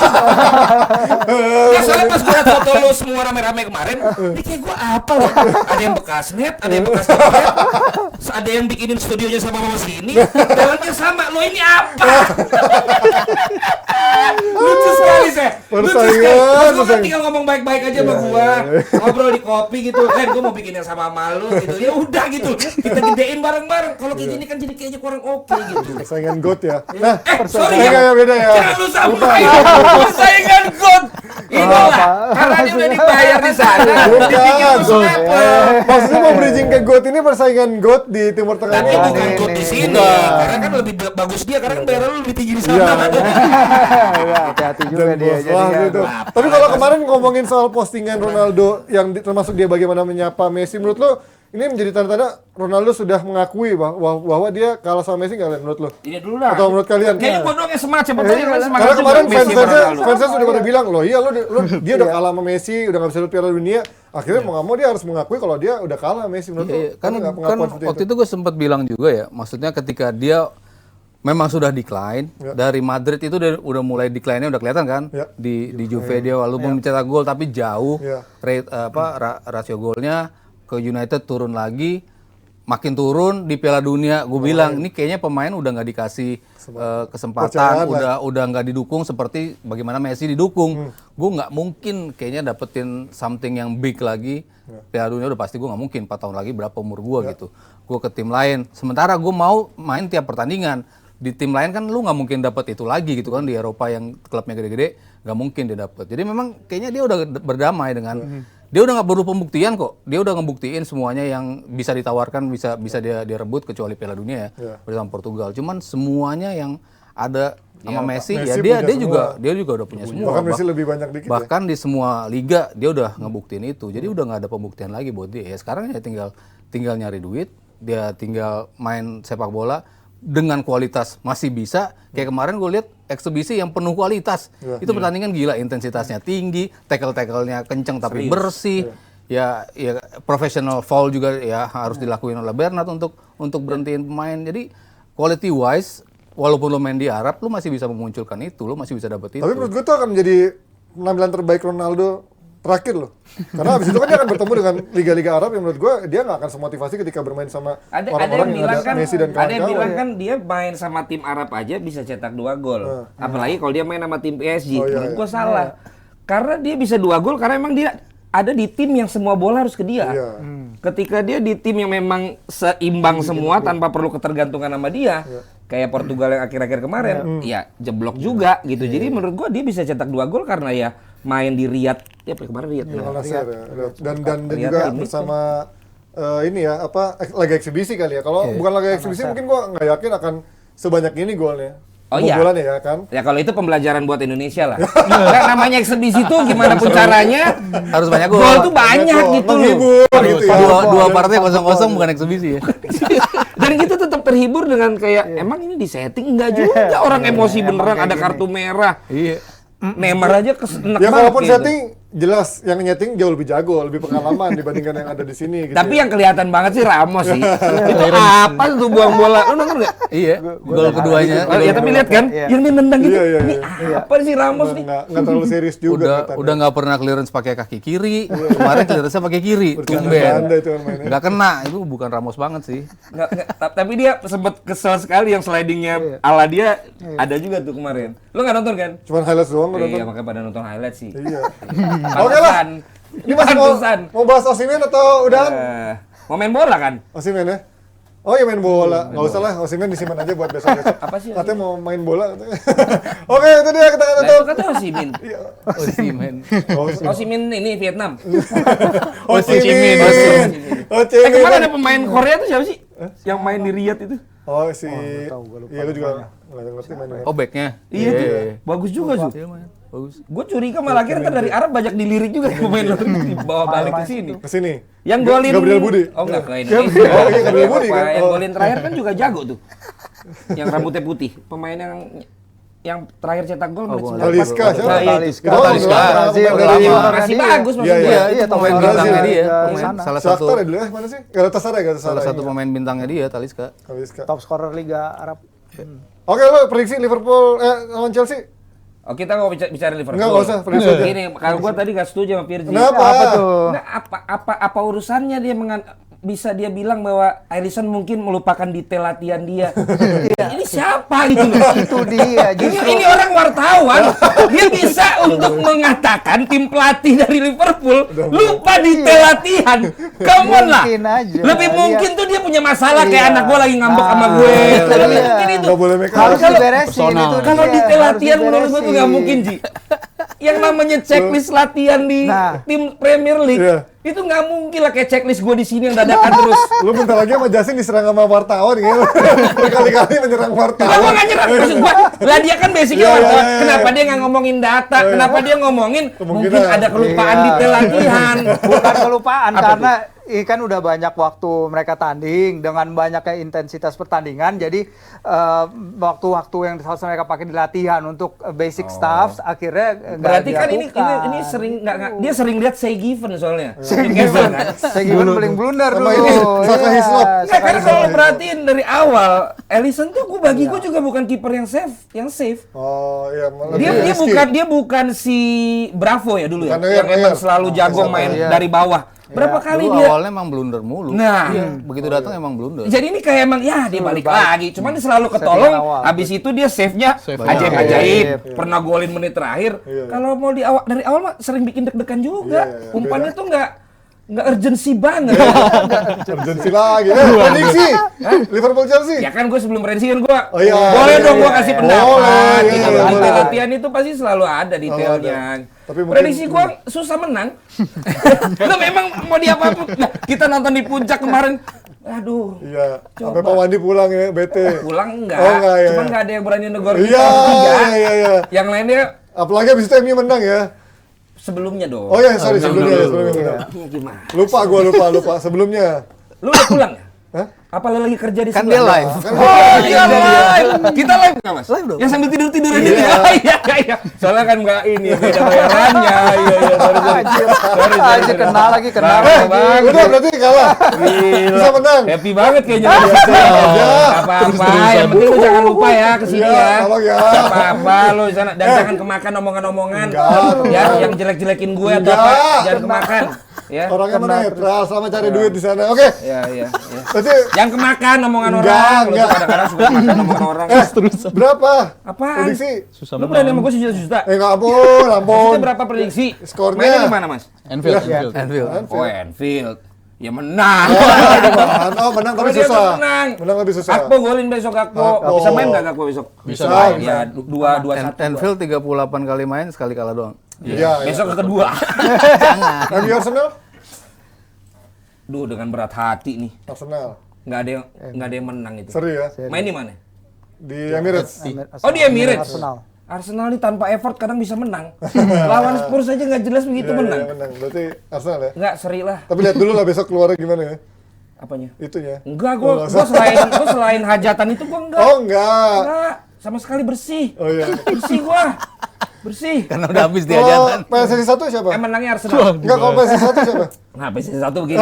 Ya soalnya pas gua liat foto lu semua rame-rame kemarin, ini kayak gua apa loh? Ada yang bekas net, ada yang bekas copet, ada yang bikinin studionya sama mama sini, dalamnya sama. Lo ini apa? Lucu sekali saya. Lucu sekali. Lu kan tinggal ngomong baik-baik aja sama gua. Ngobrol di kopi gitu kan, gue mau bikin yang sama malu gitu. Ya udah gitu. Kita gedein bareng-bareng. Kalau kayak gini kan jadi kayaknya kurang oke gitu. Persaingan GOAT ya. Nah, sorry ya beda ya. Jangan lu samain persaingan GOAT. Inilah karena dia udah dibayar di sana. Bukan. Maksudnya mau bridging ke GOAT ini persaingan GOAT di Timur Tengah. Tapi Oh, bukan ini, GOAT di ini. sini. Bukan. Karena kan lebih bagus dia, karena kan bayaran lu lebih tinggi di Iya. sana. Ya, hati-hati juga Dan dia. bos Jadi lah kan, gitu. Tapi kalau kemarin ngomongin soal postingan Ronaldo yang termasuk dia bagaimana menyapa Messi, menurut lo ini menjadi tanda-tanda Ronaldo sudah mengakui bahwa dia kalah sama Messi nggak, Len, menurut lo? Ini dulu lah. Atau menurut kalian? Kayaknya gue doang yang semangat, siapa tahu yang lain semangat Karena juga. kemarin Messi sama Ronaldo. fansnya sudah pada bilang, loh iya dia udah kalah sama Messi, udah nggak bisa lihat Piala Dunia. Akhirnya mau nggak mau dia harus mengakui kalau dia udah kalah sama Messi, menurut lo? Iya, kan Ada nggak kan pengakuan seperti waktu itu gue sempat bilang juga ya, maksudnya ketika dia memang sudah decline dari Madrid itu udah mulai decline-nya udah kelihatan kan Ya. di Juve dia walaupun mencetak gol tapi jauh Ya. rasio golnya ke United turun lagi makin turun di Piala Dunia gue bilang ini kayaknya pemain udah nggak dikasih kesempatan Percayaan udah nggak didukung seperti bagaimana Messi didukung gue nggak mungkin kayaknya dapetin something yang big lagi Piala Dunia udah pasti gue nggak mungkin 4 tahun lagi berapa umur gue gitu gue ke tim lain sementara gue mau main tiap pertandingan di tim lain kan lu nggak mungkin dapet itu lagi gitu kan di Eropa yang klubnya gede-gede nggak mungkin dia dapet jadi memang kayaknya dia udah berdamai dengan dia udah nggak perlu pembuktian kok dia udah ngebuktiin semuanya yang bisa ditawarkan bisa dia rebut kecuali Piala Dunia ya bersama Portugal cuman semuanya yang ada sama Messi ya Messi dia juga udah punya semua Bahkan Messi lebih banyak dikit bahkan di semua liga dia udah ngebuktiin itu jadi udah nggak ada pembuktian lagi buat dia ya sekarang ya tinggal nyari duit dia tinggal main sepak bola dengan kualitas masih bisa kayak kemarin gue lihat eksebisi yang penuh kualitas itu pertandingan gila intensitasnya tinggi tackle-nya kenceng tapi bersih ya professional foul juga ya harus dilakuin oleh Bernat untuk berhentiin pemain jadi quality wise walaupun lo main di Arab lo masih bisa memunculkan itu lo masih bisa dapet itu Tapi menurut gue itu akan menjadi penampilan terbaik Ronaldo terakhir loh. Karena abis itu kan dia akan bertemu dengan liga-liga Arab yang menurut gue dia nggak akan semotivasi ketika bermain sama Ada orang-orang yang yang bilang ada kan, Messi dan ada yang bilang kawan-kawan. kan dia main sama tim Arab aja bisa cetak 2 gol. Apalagi kalau dia main sama tim PSG. Menurut gua salah. Karena dia bisa 2 gol karena emang dia ada di tim yang semua bola harus ke dia. Iya. Ketika dia di tim yang memang seimbang semua tanpa perlu ketergantungan sama dia. Kayak Portugal yang akhir-akhir kemarin, ya jeblok juga gitu. Jadi menurut gua dia bisa cetak 2 gol karena ya main di Riyadh. Ya kemarin Riyadh. Al Nassr ya. Dan Riyadh juga ini bersama ini ya laga eksibisi kali ya. Kalau bukan laga eksibisi mungkin gua nggak yakin akan sebanyak ini golnya. Oh iya. Kebobolannya ya kan. Ya kalau itu pembelajaran buat Indonesia lah. Nah, namanya eksebisi itu gimana pun caranya harus banyak gol gol tuh banyak gitu loh. Menghibur gitu ya. dua partai 0-0 bukan eksebisi ya Dan kita tetap terhibur dengan kayak emang ini disetting enggak juga orang emosi beneran ada kartu merah. iya Neymar aja kesenek Ya banget walaupun gitu. setting jelas yang nyeting jauh lebih jago, lebih pengalaman dibandingkan yang ada di sini gitu. Tapi yang kelihatan banget sih Ramos sih. Itu apa tuh buang bola? Lu nonton enggak? iya gol keduanya Oh, ya tapi lihat kan yang dia nendang gitu. Iya. Ini apa sih Ramos nih? nggak terlalu serius juga. udah nggak pernah clearance pakai kaki kiri kemarin clearance pakai kiri Bercanda tumben itu kan mainnya. nggak kena itu bukan Ramos banget sih Nggak, tapi dia sempet kesel sekali yang slidingnya ala dia ada juga tuh kemarin. Lu nggak nonton kan? Cuman highlights doang gua Iya nonton. makanya pada nonton highlight sih. Iya. Oke lah. Pantesan. Ini masih Pantesan. mau bahas Osimhen atau udah? Mau main bola kan? Osimhen ya? Oh iya main bola. Nggak usah lah, Osimhen disimpan aja buat besok-besok. Apa sih Katanya mau main bola. katanya. Oke, itu dia kita Lah tutup. itu kata Osimhen. Osimhen Osimhen ini Vietnam. Osimhen. Kemarin ada pemain Korea tuh siapa sih? Yang main di Riyadh itu. Oh si. Iya gue juga nggak ngerti mainnya. oh backnya Iya tuh. Bagus juga tuh. iya main bagus Gue curiga malah akhirnya ntar dari Arab banyak dilirik juga pemain luar negeri dibawa balik ke sini. Kesini. Yang golin Gabriel Budi. Oh enggak ke Indonesia. Oh iya Gabriel Budi kan. Yang Oh. golin terakhir kan juga jago tuh. Yang rambutnya putih. Pemain yang terakhir cetak gol menit 90. Talisca siapa? Nah, iya. Talisca. Oh, Talisca. Brazil. Udah Dari lama. Masih Dia. bagus Iya, maksudnya. iya. itu pemain Brazil. bintangnya dia Iya, pemain- sana. salah satu Shakhtar ya dulu ya? Mana sih? Galatasaray. salah satu pemain bintangnya dia Talisca Talisca. Top scorer Liga Arab. Oke lo prediksi Liverpool lawan Chelsea? Oh, kita mau bicara Liverpool. Nggak usah, prediksi aja. Gini, kalau gua tadi nggak setuju sama Virgi. Kenapa? Apa tuh? Nggak, apa urusannya dia bisa dia bilang bahwa Alisson mungkin melupakan detail latihan dia. Ini siapa gitu loh. Itu dia justru. Ini orang wartawan, dia bisa untuk mengatakan tim pelatih dari Liverpool lupa detail latihan. Come on lah. Mungkin aja. Lebih Lihat. mungkin tuh dia punya masalah kayak Iya. anak gua lagi ngambek sama Ah, gue. iya. Lebih mungkin itu. Nggak boleh make up. Harus Kalau- diberesin itu. Kalau dia. detail Harus latihan menurut gua tuh nggak diberesin. mungkin, Ji. yang namanya checklist latihan di Nah. tim Premier League Iya. itu nggak mungkin lah kayak checklist gue di sini yang dadakan terus. Lu bentar lagi sama Jasin diserang sama wartawan gitu. Berkali-kali menyerang Kenapa wartawan. nggak nyerang? Maksud gua, lah dia kan basicnya Iya, wartawan. iya, iya. Kenapa dia nggak ngomongin data? Kenapa dia ngomongin mungkin Kemungkinan. ada kelupaan Iya. detail latihan? Bukan kelupaan Apa karena ini kan udah banyak waktu mereka tanding dengan banyaknya intensitas pertandingan, jadi waktu-waktu yang seharusnya mereka pakai di latihan untuk basic stuff akhirnya nggak Berarti kan ini dilakukan. sering dia sering lihat say given soalnya. Saya Newcastle kan. Saya gimana paling blunder Sama dulu. ini, Saka Hislop. Nggak, karena kalau lo perhatiin dari awal, Alisson tuh bagi gue juga bukan kiper yang safe. Oh iya, malah Dia risky. dia bukan si Bravo ya dulu ya, Bukan yang Neuer. emang selalu jago main Iya. dari bawah. Berapa kali Dulu dia? awalnya emang blunder mulu. Nah. Begitu datang emang blunder. Jadi ini kayak emang ya dia balik lagi, cuman dia selalu ketolong. Settingan awal. Habis itu dia save-nya ajaib-ajaib. Pernah golin menit terakhir. Kalau mau dari awal mah sering bikin deg-degan juga. Iya, iya. Umpannya tuh nggak urgency banget. Urgensi lagi. Prediksi. Liverpool Chelsea. Ya kan gue sebelum prediksi kan gue Oh, iya. boleh Iya, dong gue iya, kasih iya. pendapat. Boleh, iya, Gitu. iya, Di boleh. latihan itu pasti selalu ada detailnya. Tapi mungkin- Prediksi gue susah menang. Itu memang mau diapa-apa. Nah, kita nonton di puncak kemarin. Aduh. Iya. Coba. Sampai Pak Wandi pulang ya, bete. Pulang enggak, Oh, enggak, iya. cuman enggak ada yang berani negor kita Iya, bertiga. iya. Yang lainnya Apalagi abis itu MU menang ya. sebelumnya dong. Oh iya, sorry sebelumnya menang. Ini gimana? Lupa sebelumnya. Lu udah pulang ya? Hah? Apa lu lagi kerja di Kan sebelah? dia live. Oh iya live. Kita live nggak mas? Live dong. Yang sambil tidur-tiduran gitu. Iya. Soalnya kan nggak ini beda bayarannya. Iya. Sorry. Aja kenal lagi kenal. Bang. Udah berarti kalah. Bisa menang. Happy banget kayaknya. Gak apa-apa. Yang penting lu jangan lupa ya kesini Iya, ya. tolong ya. Gak apa-apa lu di sana. Dan jangan kemakan omongan-omongan. Ya, yang jelek-jelekin gue atau Enggak. apa. Jangan kemakan. Ya. Orangnya mana netral sama cari duit di sana. Oke. Iya. Berarti Jangan kemakan omongan Enggak, orang. Lu tuh enggak. kadang-kadang suka makan omongan orang. berapa? Apaan? Prediksi? Lu berani sama gue sejuta-juta? Nggak ampun. Maksudnya berapa prediksi? Skornya. Mainnya di mana, Mas? Anfield. Anfield. Oh, Anfield. Ya menang. Oh, menang tapi Kalau dia susah. menang. Menang lebih susah. Gakpo golin besok Gakpo. Gakpo. Bisa main nggak Gakpo besok? Bisa. Ya, 2-1. Anfield 38 kali main, sekali kalah doang. Iya. Besok ke kedua. MU Arsenal? Duh, dengan berat hati nih. Arsenal. Nggak ada yang menang itu. Seri ya. Main di mana? Di Emirates. Oh, di Emirates. Arsenal. Nih tanpa effort kadang bisa menang. Lawan Spurs aja nggak jelas begitu Iya, menang. iya, menang. Berarti Arsenal ya. Nggak, seri lah. Tapi lihat dulu lah besok keluarnya gimana ya. Apanya? Itunya. Enggak, gua selain hajatan itu gua enggak. Oh enggak. Enggak, sama sekali bersih. Oh iya. Bersih gua. Bersih. Karena udah habis Kalau diajakan. PSSI 1 siapa? Menangnya Arsenal. Enggak, kalau PSSI 1 siapa? Nah, PSSI 1 begini.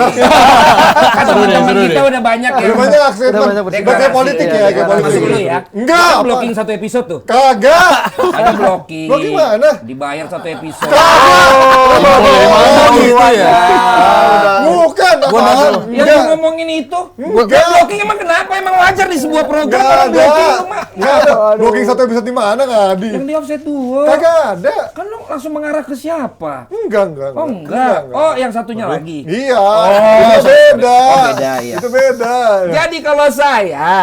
Kan teman-teman kita udah banyak ya. Udah banyak aksi Udah banyak bersih. kayak politik ya, kayak politik. Masuk dulu ya. Enggak. Kita blocking satu episode tuh. Kagak. Ada blocking. Blocking mana? Dibayar satu episode. Oh, gitu ya. Bukan. Gua denger. Yang lu ngomongin itu, Enggak. blocking emang kenapa? Emang wajar di sebuah program Enggak orang ada. blocking lu mah. Enggak ada. Blocking satu episode di mana Ngadi? Yang di offset 2. Kagak ada. Kan lu langsung mengarah ke siapa? Enggak. Oh enggak. Oh yang satunya lagi. Iya. Oh, Itu beda. Oh, beda, iya. Itu beda. Jadi kalau saya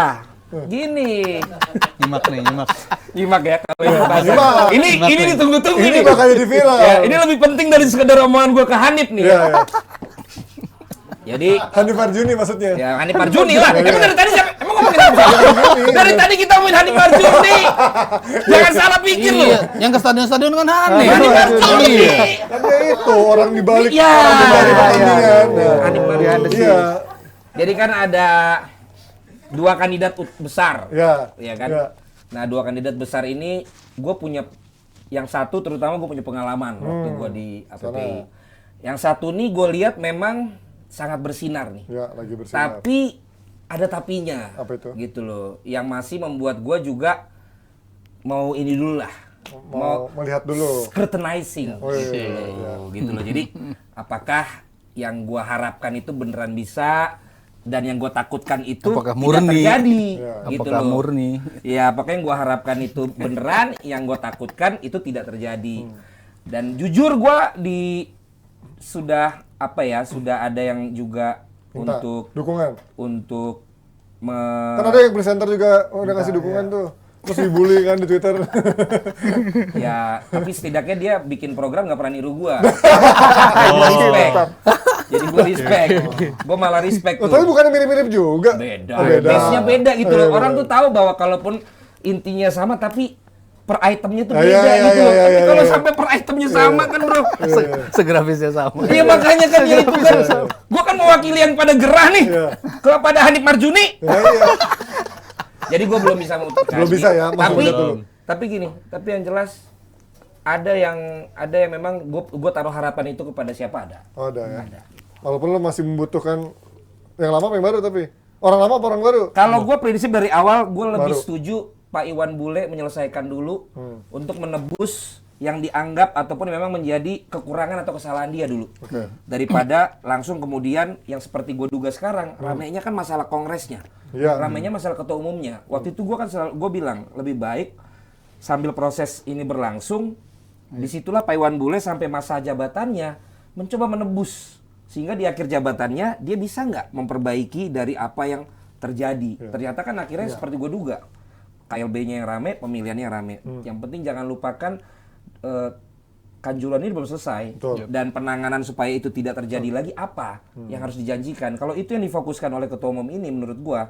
gini, Nyimak nih, nyimak. nyimak ya kalau yang bahasa. Nyimak. Ini ditunggu-tunggu Ini nih. bakal jadi viral. Ya, ini lebih penting dari sekedar omongan gue ke Hanif nih. Iya, Ya. iya. Jadi Hanif Arjuni maksudnya. ya Hanif Arjuni lah. Iya. Emang dari tadi siapa? Emang ngomongin apa? Arjuni. Dari tadi kita ngomongin Hanif Arjuni. Jangan salah pikir lu. Iya, yang ke stadion-stadion kan aneh. Hanif Arjuni. Kan dia itu orang di balik Iya. orang di balik pertandingan. Hanif Arjuni. Iya. Jadi kan ada dua kandidat besar. Iya. Iya kan? Iya. Nah, dua kandidat besar ini gue punya yang satu terutama gue punya pengalaman waktu gue di APPI. Yang satu nih gue lihat memang sangat bersinar nih. Iya, lagi bersinar. Tapi ada tapinya. Apa itu? Gitu loh. Yang masih membuat gue juga mau ini dulu lah. Mau melihat dulu. Scrutinizing. Oh, iya, gitu, iya, loh. iya. Gitu loh. Jadi apakah yang gue harapkan itu beneran bisa dan yang gue takutkan itu Apakah tidak murni? terjadi. Ya. Gitu Apakah loh. murni? Ya, apakah yang gue harapkan itu beneran, yang gue takutkan itu tidak terjadi. Dan jujur gue sudah ada yang juga Minta untuk dukungan. untuk Kan ada yang presenter juga udah kasih dukungan tuh. terus dibully kan di Twitter. Ya, tapi setidaknya dia bikin program nggak pernah niru gua. Gua respect. Jadi gua respect. Gua malah respect Oh, tuh. tapi bukannya mirip-mirip juga. Beda. Oh, beda. Base-nya beda gitu Oh, loh. iya, Orang benar. tuh tahu bahwa kalaupun intinya sama tapi per itemnya tuh Ah, beda iya, gitu iya, loh. iya, Tapi iya, kalau iya. sampai per itemnya sama kan bro. Segrafisnya sama. Iya makanya kan ya itu kan. Gua kan mewakili yang pada gerah nih. Iya. Kepada Hanif Marjuni. Ya, iya. Jadi gua belum bisa memutuskan. Belum bisa ya, masuk Tapi udah dulu. tapi gini, tapi yang jelas ada yang memang gua taruh harapan itu kepada siapa ada. Oh, ada ya. Walaupun lo masih membutuhkan yang lama apa yang baru tapi? Orang lama apa orang baru? Kalau gue prinsip dari awal, gue lebih Baru. setuju Pak Iwan Bule menyelesaikan dulu untuk menebus yang dianggap ataupun memang menjadi kekurangan atau kesalahan dia dulu. Daripada langsung kemudian yang seperti gue duga sekarang, ramenya kan masalah kongresnya. Iya. Ramenya masalah ketua umumnya. Waktu itu gue kan gue bilang, lebih baik sambil proses ini berlangsung, disitulah Pak Iwan Bule sampai masa jabatannya mencoba menebus. Sehingga di akhir jabatannya dia bisa nggak memperbaiki dari apa yang terjadi. Ternyata kan akhirnya seperti gue duga. KLB-nya yang rame, pemilihannya yang rame. Yang penting jangan lupakan kanjuran ini belum selesai. Betul. Dan penanganan supaya itu tidak terjadi lagi apa yang harus dijanjikan. Kalau itu yang difokuskan oleh ketua umum ini menurut gue,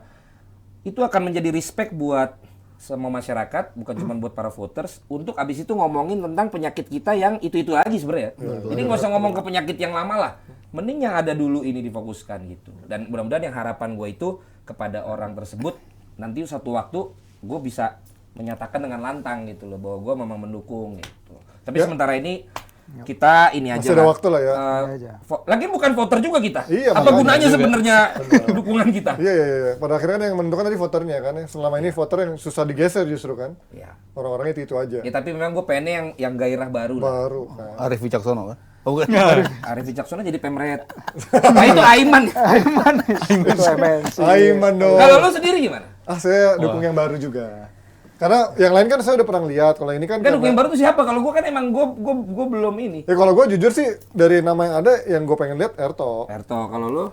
itu akan menjadi respect buat semua masyarakat, bukan cuma buat para voters, untuk abis itu ngomongin tentang penyakit kita yang itu-itu lagi sebenarnya. Jadi nggak usah ngomong ke penyakit yang lama lah. Mending yang ada dulu ini difokuskan gitu. Dan mudah-mudahan yang harapan gue itu kepada orang tersebut, nanti suatu waktu gue bisa menyatakan dengan lantang gitu loh, bahwa gue memang mendukung gitu. Tapi sementara ini kita ini aja Masih ada waktu lah ya. Lagi bukan voter juga kita. Iya, Apa makanya gunanya juga. sebenarnya dukungan kita? Iya, iya, iya. Pada akhirnya kan yang menentukan tadi voternya kan. Selama ini voter yang susah digeser justru kan. Ya. Orang-orangnya itu aja. Ya tapi memang gue pengennya yang gairah baru lah. Baru kan. Arif Wicaksono kan? Oh, bukan. Arif Wicaksono jadi pemret. Nah itu Aiman. Aiman itu MNC. Aiman dong. Kalau lu sendiri gimana? Saya dukung yang baru juga. Karena yang lain kan saya udah pernah lihat. Kalau ini kan Kan yang baru tuh siapa? Kalau gue kan emang gue belum ini. ya kalau gue jujur sih dari nama yang ada yang gue pengen lihat Erto. Erto, kalau lu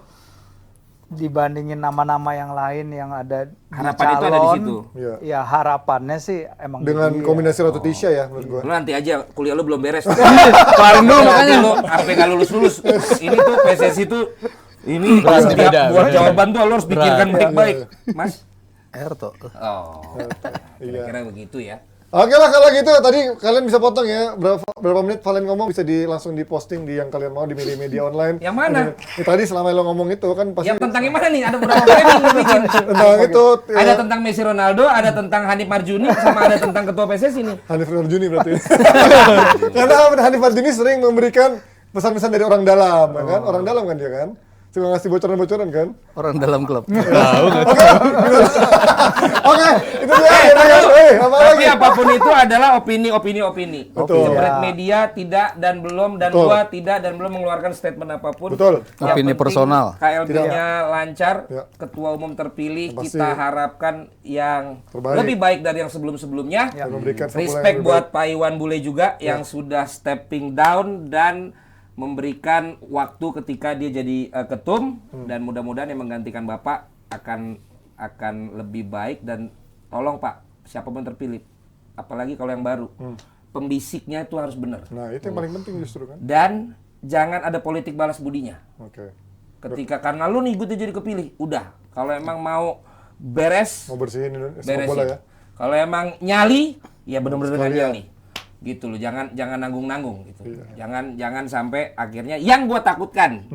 Dibandingin nama-nama yang lain yang ada di harapan itu ada di calon, situ. Iya. ya harapannya sih emang Dengan dia. kombinasi Ratu Tisha ya menurut gue. Lu nanti aja kuliah lu belum beres. Kelarin dulu Makanya makanya. lu sampai nggak lulus. Ini tuh PSSI tuh ini setiap beda, buat beda. jawaban tuh lu harus pikirkan baik-baik. Mas? Erto. Oh. Kira-kira begitu ya. Oke lah kalau gitu tadi kalian bisa potong ya berapa menit Valen ngomong bisa langsung diposting di yang kalian mau di media-media online. Yang mana? Ya, tadi selama lo ngomong itu kan pasti Yang tentang yang mana nih? Ada beberapa framing lu bikin. tentang itu Ada tentang Messi Ronaldo, ada tentang Hanif Marjuni, sama ada tentang ketua PSSI nih. Hanif Marjuni berarti. Karena Hanif Marjuni sering memberikan pesan-pesan dari orang dalam, ya kan? Orang dalam kan dia kan? Suka ngasih bocoran-bocoran kan? Orang dalam klub. Oke, itu dia. Apa Tapi lagi? apapun itu adalah opini. Betul. Jebret media tidak dan belum dan Betul. gua tidak dan belum mengeluarkan statement apapun. Betul. Yang Opini penting personal. KLB-nya lancar, Ya. ketua umum terpilih, Pasti. kita harapkan yang Terbaik. lebih baik dari yang sebelum-sebelumnya. Dan memberikan sepak bola yang Respect lebih buat baik. Pak Iwan Bule juga yang sudah stepping down dan memberikan waktu ketika dia jadi ketum dan mudah-mudahan yang menggantikan Bapak akan lebih baik dan tolong Pak siapapun terpilih apalagi kalau yang baru pembisiknya itu harus benar Nah, itu yang paling penting justru kan. dan jangan ada politik balas budinya Oke. ketika karena lu nih gue jadi kepilih udah kalau emang mau beres Mau bersihin sepak beresin bola ya. kalau emang nyali ya benar-benar Sekalian. nyali gitu loh jangan nanggung-nanggung gitu jangan sampai akhirnya yang gua takutkan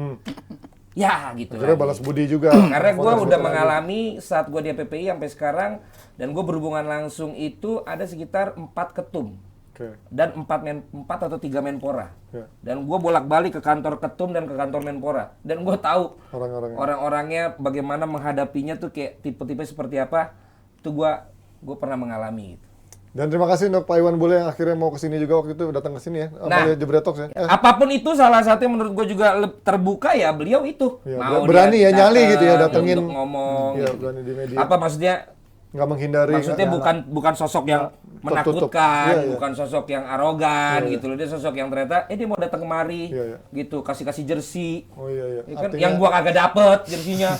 ya gitu Akhirnya lagi. balas budi juga. Karena gue Voter-voter udah lagi. mengalami saat gue di PPI sampai sekarang dan gue berhubungan langsung itu ada sekitar 4 ketum Oke. dan 4 atau 3 menpora. Ya. Dan gue bolak-balik ke kantor ketum dan ke kantor menpora. Dan gue tahu Orang-orangnya. orang-orangnya bagaimana menghadapinya tuh kayak tipe-tipe seperti apa. Itu gue pernah mengalami gitu. Dan terima kasih untuk Pak Iwan Bule yang akhirnya mau kesini juga waktu itu datang kesini ya. Nah. Jebret Talks ya. Apapun itu salah satu yang menurut gue juga terbuka ya beliau itu. Iya, Mau berani dia ya, nyali datang gitu ya, datengin. untuk ngomong. Iya, gitu. berani di media. Apa maksudnya? Nggak menghindari. Maksudnya bukan sosok yang tertutup. menakutkan, Iya, iya. bukan sosok yang arogan gitu loh. Dia sosok yang ternyata dia mau datang kemari Iya, iya. gitu, kasih jersey. Oh iya iya. Ya kan, Artinya- yang gua kagak dapet jersinya.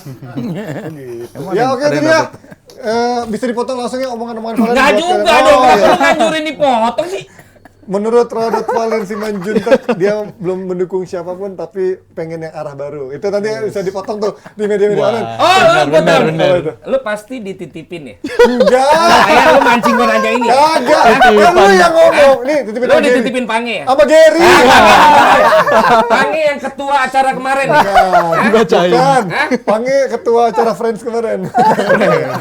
gitu. Emang Ya ada- oke ada itu yang dia. dapet? bisa dipotong langsung ya omongan-omongan Valen. Nggak buat juga kalian. dong, Oh, kenapa iya. lu nganjurin dipotong sih? Menurut Rodot Valen Simanjuntak, dia belum mendukung siapapun tapi pengen yang arah baru. Itu nanti bisa dipotong tuh di media-media lain. Oh, benar, lu benar. Lu pasti dititipin ya? Enggak. Kayak lu mancing gua nanya ini. Kagak. Kan lu yang ngomong. Nih, titipin Lu sama Gary. dititipin Pange ya? Sama Gary. Pange yang ketua acara kemarin ya? Bukan. Pange ketua acara Friends kemarin.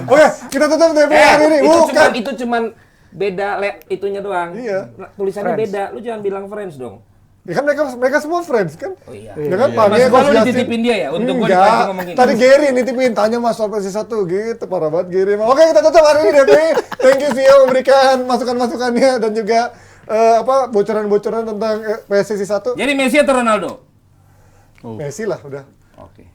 Oke, kita tutup deh hari ini. Bukan. Itu cuman beda itunya doang. Iya. Tulisannya Friends. beda. Lu jangan bilang friends dong. Ya kan mereka semua friends kan? Oh iya. Ya kan Mas Pange gua lu Coach Justin. dititipin dia ya untuk gua Enggak. dipancing ngomong gini. Tadi Gary nitipin tanya Mas soal PSSI 1 gitu parah banget Gary. Oke, kita tutup hari ini DPI. Thank you Vio memberikan masukan-masukannya dan juga bocoran-bocoran tentang PSSI 1. Jadi Messi atau Ronaldo? Messi lah udah. Oke.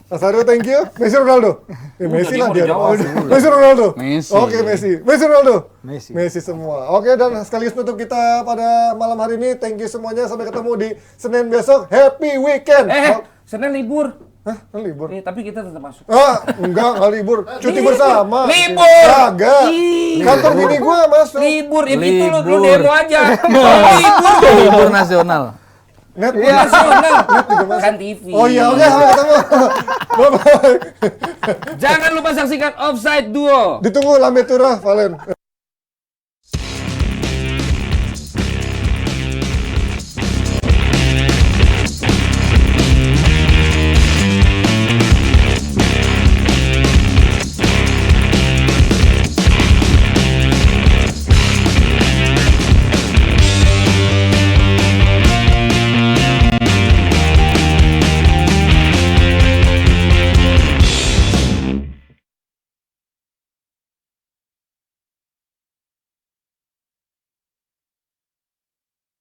Mas Aryo, thank you. Messi Ronaldo. Messi lah dia dia. mau dijawab. Messi Ronaldo. Messi. Oke, Messi. Messi Ronaldo. Messi. Messi semua. Oke, dan sekaligus tutup kita pada malam hari ini. Thank you semuanya. Sampai ketemu di Senin besok. Happy weekend. Senin libur. Hah? Kan libur. Tapi kita tetap masuk. Enggak libur. Cuti bersama. Libur. Kagak. Ih. Kantor bini gua masuk. Libur, itu lu Libur. demo aja. Libur. Libur nasional. Net. Nasional. Kan TV. Oh iya, oke, sampai ketemu. Bye-bye. Jangan lupa saksikan Offside Duo. Ditunggu Lambe Turah, Valen.